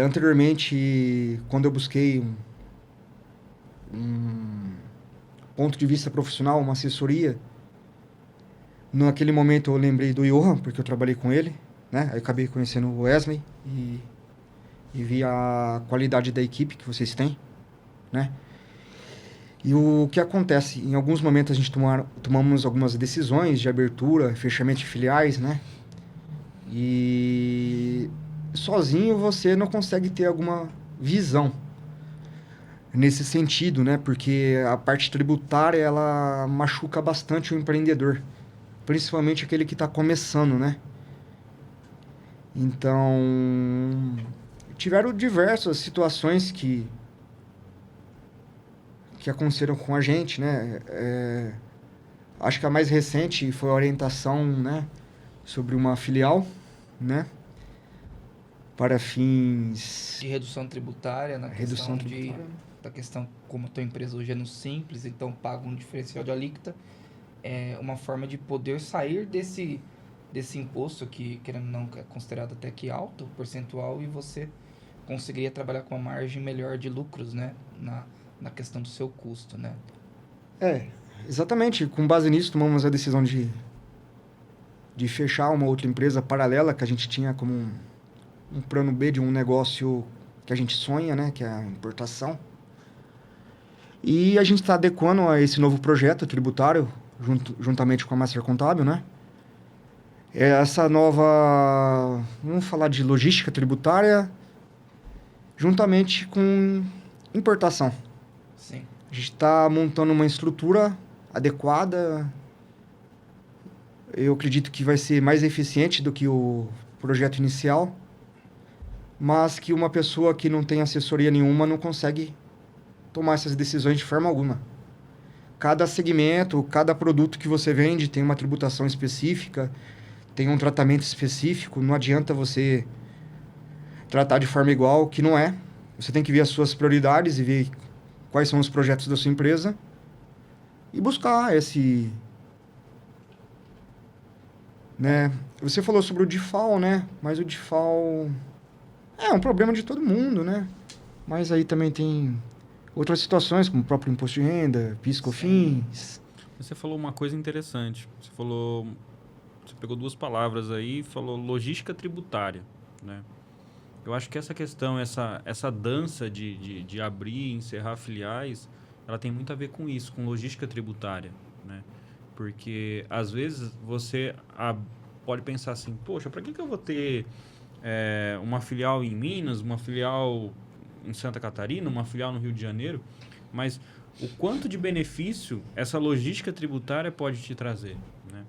Anteriormente, quando eu busquei um ponto de vista profissional, uma assessoria, naquele momento eu lembrei do Johan, porque eu trabalhei com ele, né? Aí eu acabei conhecendo o Wesley e vi a qualidade da equipe que vocês têm, né? E o que acontece? Em alguns momentos a gente tomamos algumas decisões de abertura, fechamento de filiais, né? E sozinho você não consegue ter alguma visão nesse sentido, né? Porque a parte tributária, ela machuca bastante o empreendedor, principalmente aquele que está começando, né? Então, tiveram diversas situações que aconteceram com a gente, né? Acho que a mais recente foi a orientação, né, sobre uma filial, né, para fins De redução tributária, na redução questão tributária. da questão como a tua empresa hoje é no Simples, então paga um diferencial de alíquota, é uma forma de poder sair desse imposto que, querendo ou não, é considerado até que alto, percentual, e você conseguiria trabalhar com uma margem melhor de lucros, né, na questão do seu custo, né? Exatamente. Com base nisso, tomamos a decisão de fechar uma outra empresa paralela que a gente tinha como um plano B de um negócio que a gente sonha, né, que é a importação. E a gente está adequando a esse novo projeto tributário, juntamente com a Master Contábil, né? Essa nova, vamos falar de logística tributária, juntamente com importação. Sim. A gente está montando uma estrutura adequada. Eu acredito que vai ser mais eficiente do que o projeto inicial, mas que uma pessoa que não tem assessoria nenhuma não consegue tomar essas decisões de forma alguma. Cada segmento, cada produto que você vende tem uma tributação específica, tem um tratamento específico. Não adianta você tratar de forma igual, que não é. Você tem que ver as suas prioridades e ver quais são os projetos da sua empresa e buscar esse, né? Você falou sobre o DIFAL, né? Mas o DIFAL é um problema de todo mundo, né? Mas aí também tem outras situações, como o próprio imposto de renda, PIS, COFINS. Você falou uma coisa interessante. Você pegou duas palavras aí e falou logística tributária, né? Eu acho que essa questão, essa dança de abrir e encerrar filiais, ela tem muito a ver com isso, com logística tributária, né? Porque, às vezes, você pode pensar assim, poxa, para que eu vou ter uma filial em Minas, uma filial em Santa Catarina, uma filial no Rio de Janeiro? Mas o quanto de benefício essa logística tributária pode te trazer, né?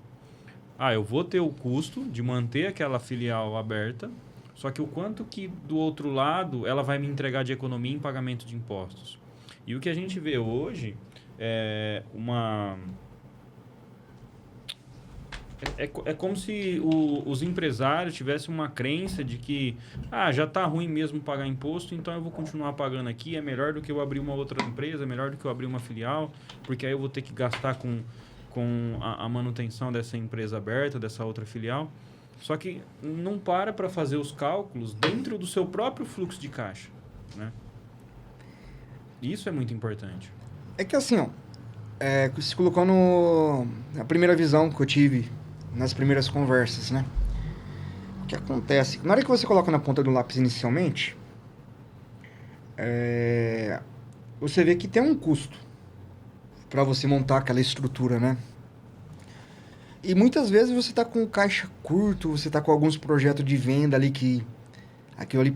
Eu vou ter o custo de manter aquela filial aberta, só que o quanto que do outro lado ela vai me entregar de economia em pagamento de impostos. E o que a gente vê hoje é É como se os empresários tivessem uma crença de que já está ruim mesmo pagar imposto, então eu vou continuar pagando aqui, é melhor do que eu abrir uma outra empresa, é melhor do que eu abrir uma filial, porque aí eu vou ter que gastar com a manutenção dessa empresa aberta, dessa outra filial. Só que não para fazer os cálculos dentro do seu próprio fluxo de caixa, né? Isso é muito importante. É que assim, se colocou na primeira visão que eu tive nas primeiras conversas, né? O que acontece? Na hora que você coloca na ponta do lápis inicialmente, você vê que tem um custo para você montar aquela estrutura, né? E muitas vezes você está com caixa curto, você está com alguns projetos de venda ali que aquilo ali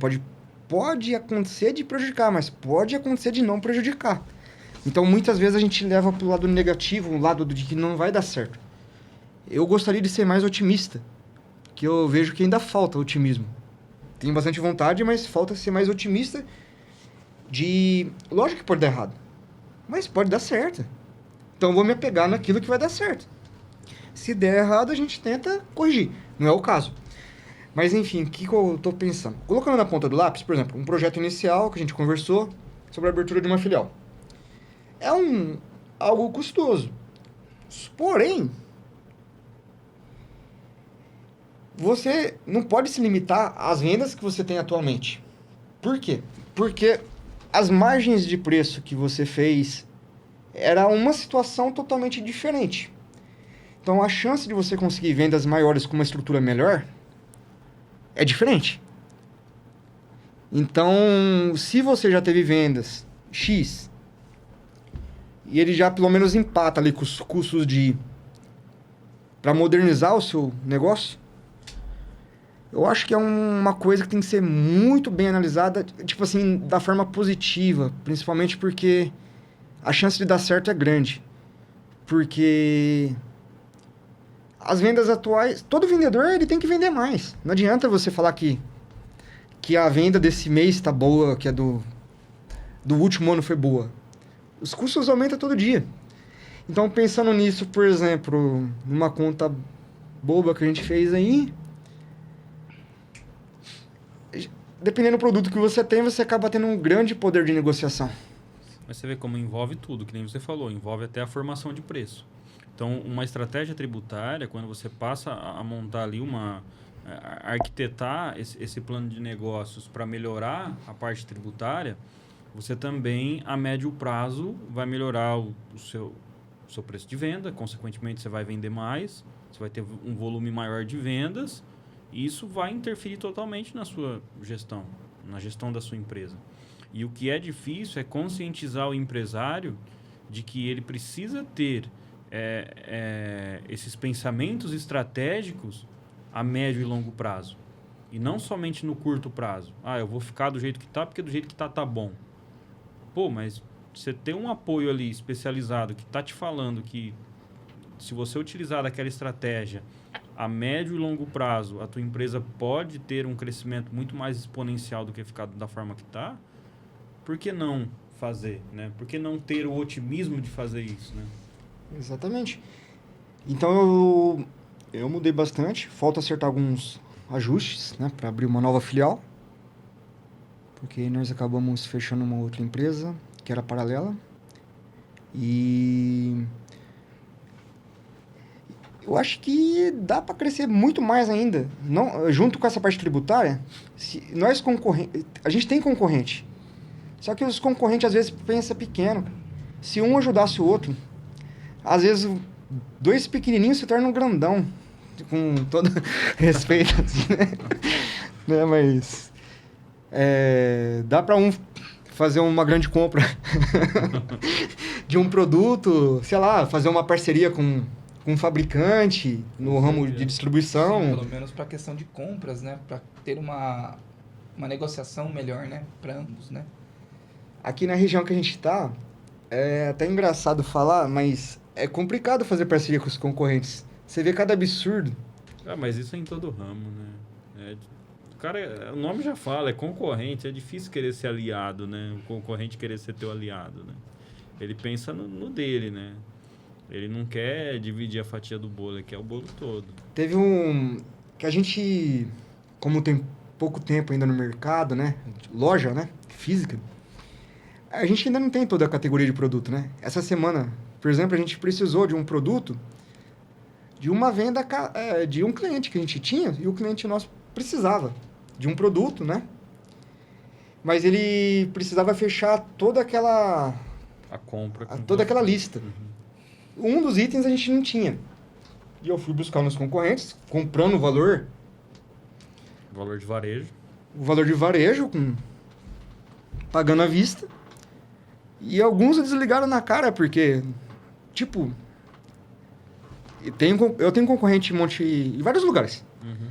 pode acontecer de prejudicar, mas pode acontecer de não prejudicar. Então, muitas vezes a gente leva para o lado negativo, o lado de que não vai dar certo. eu gostaria de ser mais otimista, que eu vejo que ainda falta otimismo. Tenho bastante vontade, mas falta ser mais otimista Lógico que pode dar errado, mas pode dar certo. Então eu vou me apegar naquilo que vai dar certo. Se der errado, a gente tenta corrigir. Não é o caso. Mas enfim, o que eu estou pensando? Colocando na ponta do lápis, por exemplo, um projeto inicial que a gente conversou sobre a abertura de uma filial. É algo custoso. Porém, você não pode se limitar às vendas que você tem atualmente. Por quê? Porque as margens de preço que você fez era uma situação totalmente diferente. Então, a chance de você conseguir vendas maiores com uma estrutura melhor é diferente. Então, se você já teve vendas X e ele já pelo menos empata ali com os custos para modernizar o seu negócio, eu acho que é uma coisa que tem que ser muito bem analisada, tipo assim, da forma positiva, principalmente porque a chance de dar certo é grande. Porque as vendas atuais, todo vendedor ele tem que vender mais. Não adianta você falar que a venda desse mês está boa, que a do último ano foi boa. Os custos aumentam todo dia. Então, pensando nisso, por exemplo, numa conta boba que a gente fez aí, dependendo do produto que você tem, você acaba tendo um grande poder de negociação. Mas você vê como envolve tudo, que nem você falou, envolve até a formação de preço. Então, uma estratégia tributária, quando você passa a montar ali a arquitetar esse plano de negócios para melhorar a parte tributária, você também, a médio prazo, vai melhorar o seu preço de venda, consequentemente você vai vender mais, você vai ter um volume maior de vendas, e isso vai interferir totalmente na sua gestão, na gestão da sua empresa. E o que é difícil é conscientizar o empresário de que ele precisa ter esses pensamentos estratégicos a médio e longo prazo. E não somente no curto prazo. Eu vou ficar do jeito que está, porque do jeito que está bom. Pô, mas você tem um apoio ali especializado que está te falando que se você utilizar aquela estratégia a médio e longo prazo, a tua empresa pode ter um crescimento muito mais exponencial do que ficar da forma que está, por que não fazer, né? Por que não ter o otimismo de fazer isso, né? Exatamente. Então, eu mudei bastante. Falta acertar alguns ajustes, né? Para abrir uma nova filial. Porque nós acabamos fechando uma outra empresa, que era paralela. E eu acho que dá para crescer muito mais ainda. Não, junto com essa parte tributária, a gente tem concorrente. Só que os concorrentes às vezes pensam pequeno. Se um ajudasse o outro, às vezes dois pequenininhos se tornam um grandão. Com todo respeito, assim, né? Mas dá para um fazer uma grande compra de um produto, sei lá, fazer uma parceria com um fabricante no ramo de distribuição. Sim, pelo menos para a questão de compras, né? Para ter uma negociação melhor, né? Para ambos, né? Aqui na região que a gente está, é até engraçado falar, mas é complicado fazer parceria com os concorrentes. Você vê cada absurdo. Mas isso é em todo ramo, né? O cara, o nome já fala, é concorrente, é difícil querer ser aliado, né? O concorrente querer ser teu aliado, né? Ele pensa no dele, né? Ele não quer dividir a fatia do bolo, ele quer o bolo todo. Teve que a gente, como tem pouco tempo ainda no mercado, né? Loja, né? Física. A gente ainda não tem toda a categoria de produto, né? Essa semana, por exemplo, a gente precisou de um produto, de uma venda de um cliente que a gente tinha, e o cliente nosso precisava de um produto, né? Mas ele precisava fechar toda aquela... A compra. Toda aquela lista. Um dos itens a gente não tinha. E eu fui buscar nos concorrentes, comprando o valor... Valor de varejo. O valor de varejo, pagando à vista. E alguns desligaram na cara, porque, tipo... Eu tenho concorrente em vários lugares. Uhum.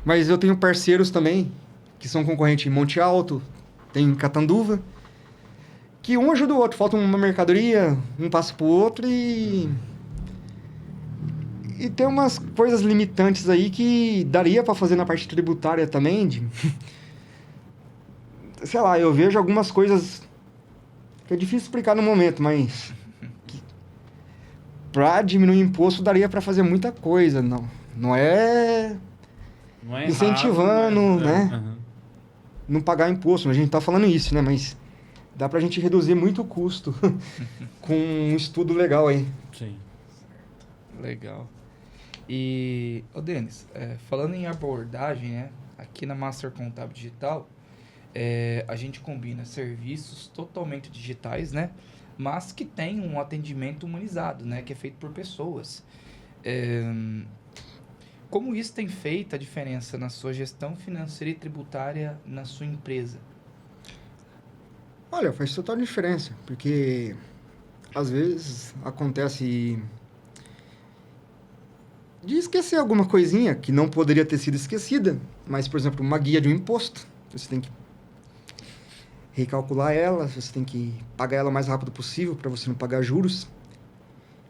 Mas eu tenho parceiros também, que são concorrentes em Monte Alto, tem em Catanduva, que um ajuda o outro. Falta uma mercadoria, um passa pro outro e E tem umas coisas limitantes aí que daria para fazer na parte tributária também. Sei lá, eu vejo algumas coisas que é difícil explicar no momento, mas para diminuir o imposto daria para fazer muita coisa. Não é Não é incentivando, errado, né? Aham. Não pagar imposto. A gente tá falando isso, né? Mas dá pra gente reduzir muito o custo com um estudo legal aí. Sim. Legal. E, Denis, falando em abordagem, né? Aqui na Master Contábil Digital, a gente combina serviços totalmente digitais, né? Mas que tem um atendimento humanizado, né? Que é feito por pessoas. Como isso tem feito a diferença na sua gestão financeira e tributária na sua empresa? Olha, faz total diferença, porque às vezes acontece de esquecer alguma coisinha que não poderia ter sido esquecida, mas, por exemplo, uma guia de um imposto, você tem que recalcular ela, você tem que pagar ela o mais rápido possível para você não pagar juros.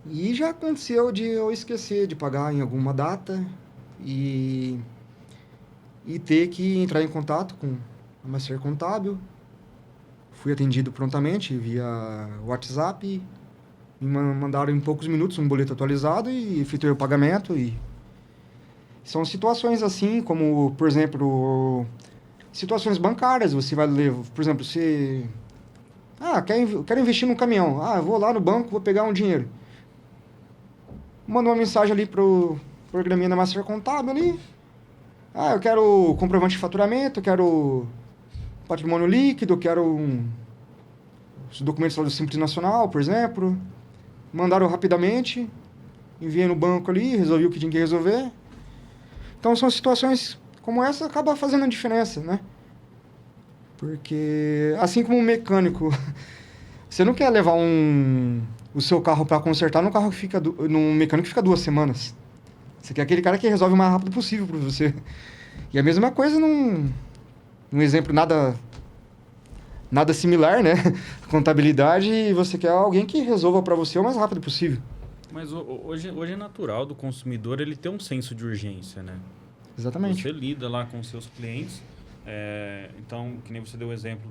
E já aconteceu de eu esquecer de pagar em alguma data e ter que entrar em contato com a Master Contábil. Fui atendido prontamente via WhatsApp, me mandaram em poucos minutos um boleto atualizado e efetuei o pagamento. E são situações assim, como, por exemplo, situações bancárias. Você vai ler, por exemplo, você... quero investir num caminhão. Eu vou lá no banco, vou pegar um dinheiro. Manda uma mensagem ali pro programinha da Master Contábil ali. Eu quero comprovante de faturamento, quero patrimônio líquido, quero os documentos lá do Simples Nacional, por exemplo. Mandaram rapidamente, enviei no banco ali, resolvi o que tinha que resolver. Então são situações como essa acaba fazendo a diferença, né? Porque assim como um mecânico, você não quer levar o seu carro para consertar num mecânico que fica 2 semanas. Você quer aquele cara que resolve o mais rápido possível para você. E a mesma coisa num exemplo nada similar, né? Contabilidade, você quer alguém que resolva para você o mais rápido possível. Mas hoje é natural do consumidor ele ter um senso de urgência, né? Exatamente. Você lida lá com os seus clientes, então, que nem você deu o exemplo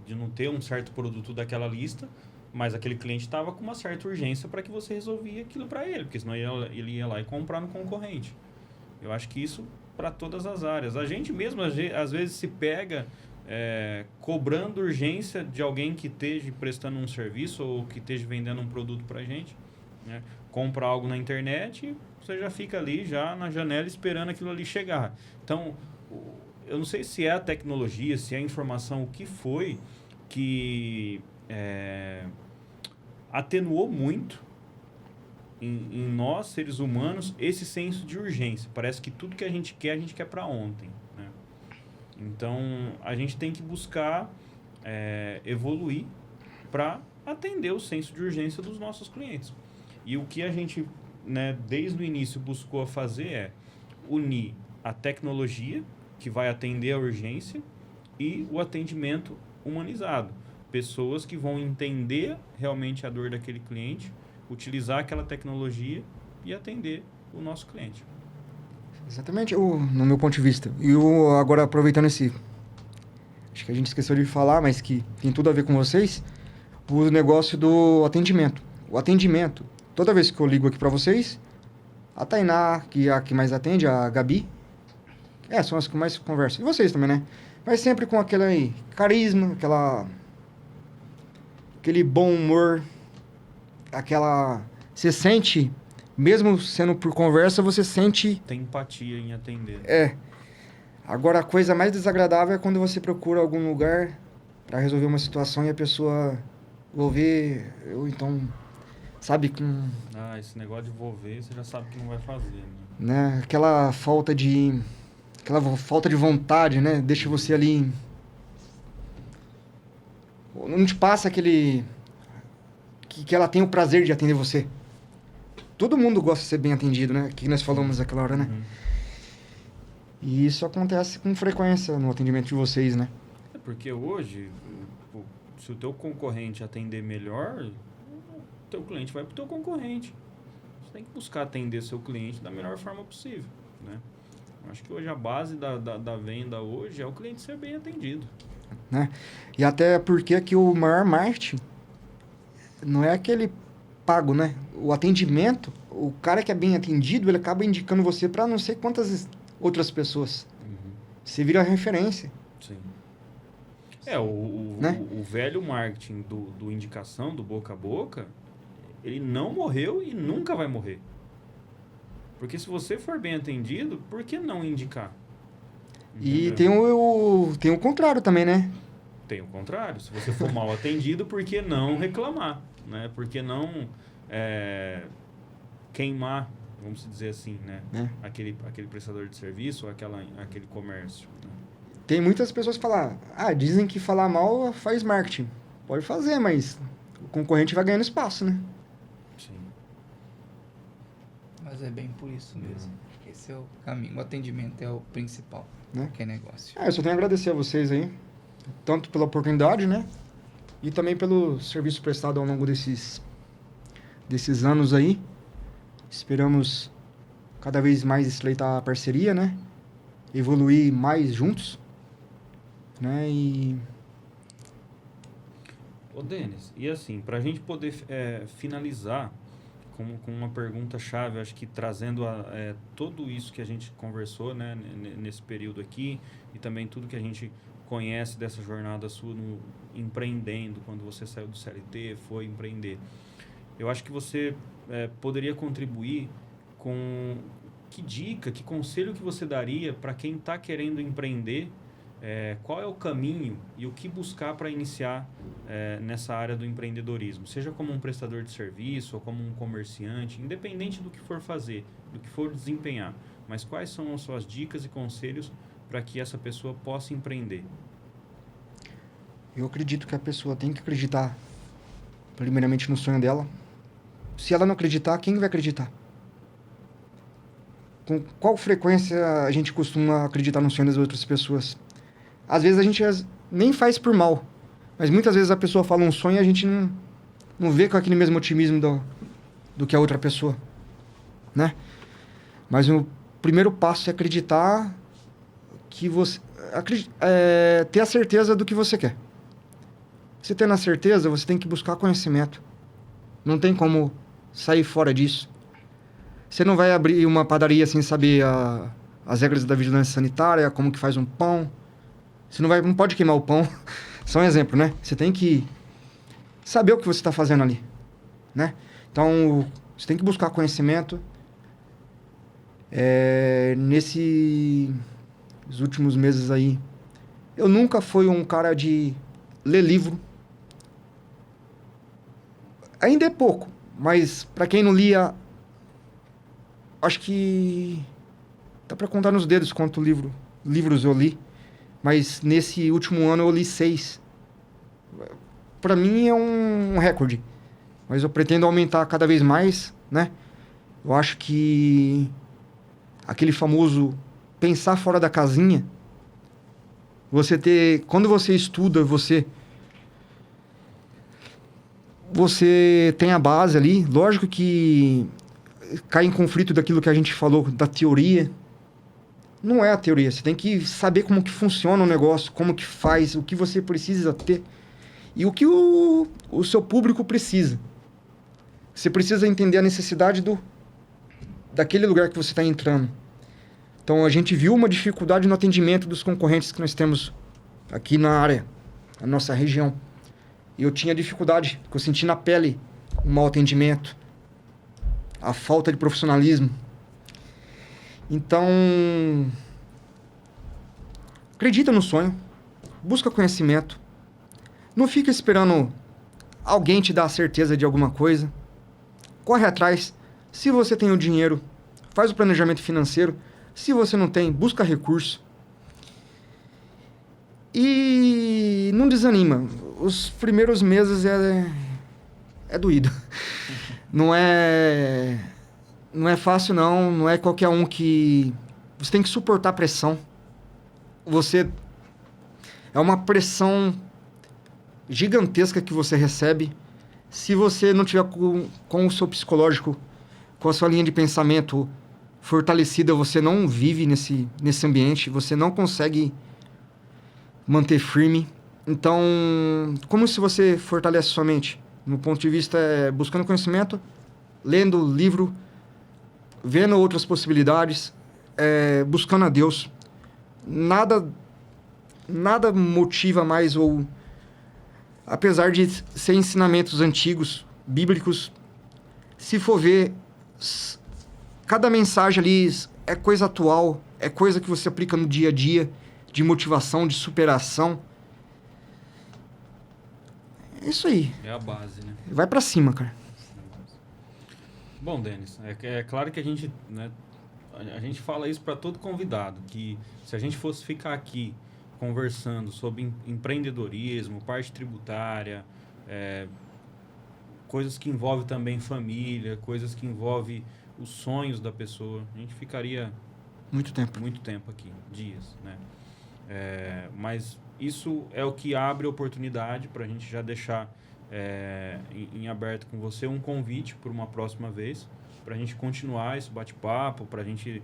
de não ter um certo produto daquela lista, mas aquele cliente estava com uma certa urgência para que você resolvia aquilo para ele, porque senão ele ia lá e comprar no concorrente. Eu acho que isso para todas as áreas. A gente mesmo, às vezes, se pega cobrando urgência de alguém que esteja prestando um serviço ou que esteja vendendo um produto para a gente, né? Compra algo na internet, você já fica ali já na janela esperando aquilo ali chegar. Então, eu não sei se é a tecnologia, se é a informação, o que foi que atenuou muito em nós, seres humanos, esse senso de urgência. Parece que tudo que a gente quer para ontem, né? Então, a gente tem que buscar evoluir para atender o senso de urgência dos nossos clientes. E o que a gente, né, desde o início buscou fazer é unir a tecnologia, que vai atender a urgência, e o atendimento humanizado. Pessoas que vão entender realmente a dor daquele cliente, utilizar aquela tecnologia e atender o nosso cliente. Exatamente, no meu ponto de vista. E agora, aproveitando acho que a gente esqueceu de falar, mas que tem tudo a ver com vocês, o negócio do atendimento. O atendimento, toda vez que eu ligo aqui para vocês, a Tainá, que é a que mais atende, a Gabi, são as que mais conversam. E vocês também, né? Mas sempre com aquele carisma, aquele bom humor, você sente, mesmo sendo por conversa, você sente... Tem empatia em atender. Agora, a coisa mais desagradável é quando você procura algum lugar para resolver uma situação e a pessoa vou ver, então, sabe, esse negócio de vou ver, você já sabe que não vai fazer, né? Aquela falta de vontade, né? Deixa você ali... Não te passa que ela tem o prazer de atender você. Todo mundo gosta de ser bem atendido, né? Que nós falamos naquela hora, né? E isso acontece com frequência no atendimento de vocês, né? Porque hoje, se o teu concorrente atender melhor, o teu cliente vai pro teu concorrente. você tem que buscar atender seu cliente da melhor forma possível, né? Eu acho que hoje a base da venda hoje é o cliente ser bem atendido. Né? E até porque que o maior marketing não é aquele pago, né? O atendimento, o cara que é bem atendido, ele acaba indicando você para não sei quantas outras pessoas. Você vira referência. Sim. Né? O velho marketing do indicação, do boca a boca, ele não morreu e nunca vai morrer. Porque se você for bem atendido, por que não indicar? E Entendeu? tem o contrário também, né? Tem o contrário. Se você for mal atendido, por que não reclamar? Né? Por que não queimar, vamos dizer assim, né? Aquele prestador de serviço ou aquele comércio. Né? Tem muitas pessoas que falam, dizem que falar mal faz marketing. Pode fazer, mas o concorrente vai ganhando espaço, né? Sim. Mas é bem por isso mesmo. Esse é o caminho. O atendimento é o principal. Né? Qualquer negócio. Eu só tenho a agradecer a vocês aí. Tanto pela oportunidade, né? E também pelo serviço prestado ao longo desses anos aí. Esperamos cada vez mais estreitar a parceria, né? Evoluir mais juntos. Né? E... Ô, Denis, e assim, para a gente poder finalizar com uma pergunta-chave, acho que trazendo tudo isso que a gente conversou, né, nesse período aqui, e também tudo que a gente conhece dessa jornada sua empreendendo, quando você saiu do CLT, foi empreender. Eu acho que você poderia contribuir com que dica, que conselho que você daria para quem está querendo empreender, qual é o caminho e o que buscar para iniciar nessa área do empreendedorismo, seja como um prestador de serviço ou como um comerciante, independente do que for fazer, do que for desempenhar, mas quais são as suas dicas e conselhos para que essa pessoa possa empreender? Eu acredito que a pessoa tem que acreditar primeiramente no sonho dela. Se ela não acreditar, quem vai acreditar? Com qual frequência a gente costuma acreditar no sonho das outras pessoas? Às vezes a gente nem faz por mal, mas muitas vezes a pessoa fala um sonho e a gente não vê com aquele mesmo otimismo do que a outra pessoa, né? Mas o primeiro passo é acreditar que você... ter a certeza do que você quer. Você tendo a certeza, você tem que buscar conhecimento. Não tem como sair fora disso. Você não vai abrir uma padaria sem saber as regras da vigilância sanitária, como que faz um pão. Você não pode queimar o pão. Só um exemplo, né? Você tem que saber o que você está fazendo ali, né? Então, você tem que buscar conhecimento. Nesses últimos meses aí, eu nunca fui um cara de ler livro. Ainda é pouco, mas para quem não lia, acho que dá para contar nos dedos quanto livros eu li. Mas nesse último ano eu li 6. Para mim é um recorde. Mas eu pretendo aumentar cada vez mais, né? Eu acho que aquele famoso pensar fora da casinha, quando você estuda, você tem a base ali. Lógico que cai em conflito daquilo que a gente falou da teoria. Não é a teoria, você tem que saber como que funciona o negócio, como que faz, o que você precisa ter e o que o seu público precisa. Você precisa entender a necessidade daquele lugar que você está entrando. Então, a gente viu uma dificuldade no atendimento dos concorrentes que nós temos aqui na área, na nossa região. E eu tinha dificuldade, porque eu senti na pele o mau atendimento, a falta de profissionalismo. Então, acredita no sonho, busca conhecimento, não fica esperando alguém te dar a certeza de alguma coisa, corre atrás. Se você tem o dinheiro, faz o planejamento financeiro. Se você não tem, busca recurso. E não desanima. Os primeiros meses é doído. Não é fácil, não é qualquer um que... Você tem que suportar a pressão. É uma pressão gigantesca que você recebe. Se você não tiver com o seu psicológico com a sua linha de pensamento fortalecida, você não vive nesse ambiente, você não consegue manter firme. Então, como se você fortalece sua mente? No ponto de vista, buscando conhecimento, lendo livro, vendo outras possibilidades, buscando a Deus. Nada motiva mais, ou apesar de ser ensinamentos antigos, bíblicos, se for ver, cada mensagem ali é coisa atual, é coisa que você aplica no dia a dia, de motivação, de superação. É isso aí. É a base, né? Vai pra cima, cara. Bom, Denis, é claro que a gente, né, a gente fala isso para todo convidado, que se a gente fosse ficar aqui conversando sobre empreendedorismo, parte tributária, coisas que envolvem também família, coisas que envolvem os sonhos da pessoa, a gente ficaria muito tempo aqui, dias, né? Mas isso é o que abre oportunidade para a gente já deixar em aberto com você um convite por uma próxima vez, para a gente continuar esse bate-papo, para a gente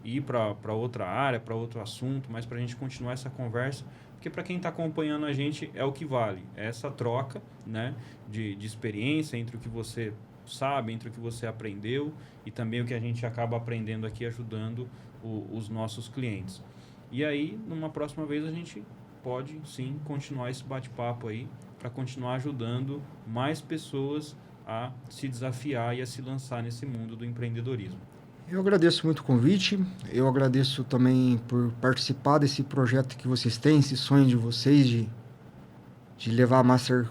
ir para outra área, para outro assunto, mas para a gente continuar essa conversa, porque para quem está acompanhando a gente é o que vale, é essa troca, né, de experiência entre o que você sabe, entre o que você aprendeu e também o que a gente acaba aprendendo aqui ajudando os nossos clientes. E aí, numa próxima vez, a gente pode, sim, continuar esse bate-papo aí para continuar ajudando mais pessoas a se desafiar e a se lançar nesse mundo do empreendedorismo. Eu agradeço muito o convite, eu agradeço também por participar desse projeto que vocês têm, esse sonho de vocês de levar a Master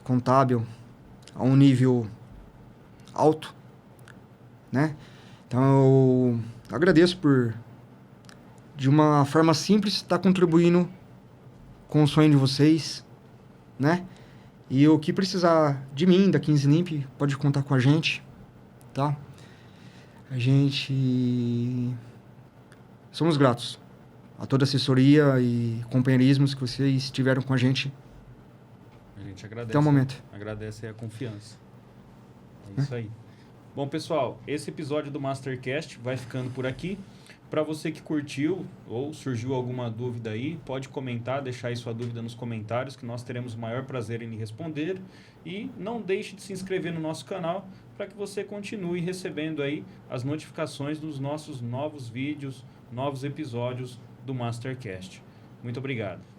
Contábil a um nível alto, né? Então, eu agradeço por, de uma forma simples, estar contribuindo com o sonho de vocês, né? E o que precisar de mim, da 15 Limp, pode contar com a gente, tá? A gente... somos gratos a toda a assessoria e companheirismos que vocês tiveram com a gente. A gente agradece. Até o momento. Agradece a confiança. É isso aí. Bom, pessoal, esse episódio do Mastercast vai ficando por aqui. Para você que curtiu ou surgiu alguma dúvida aí, pode comentar, deixar aí sua dúvida nos comentários, que nós teremos o maior prazer em lhe responder. E não deixe de se inscrever no nosso canal para que você continue recebendo aí as notificações dos nossos novos vídeos, novos episódios do Mastercast. Muito obrigado.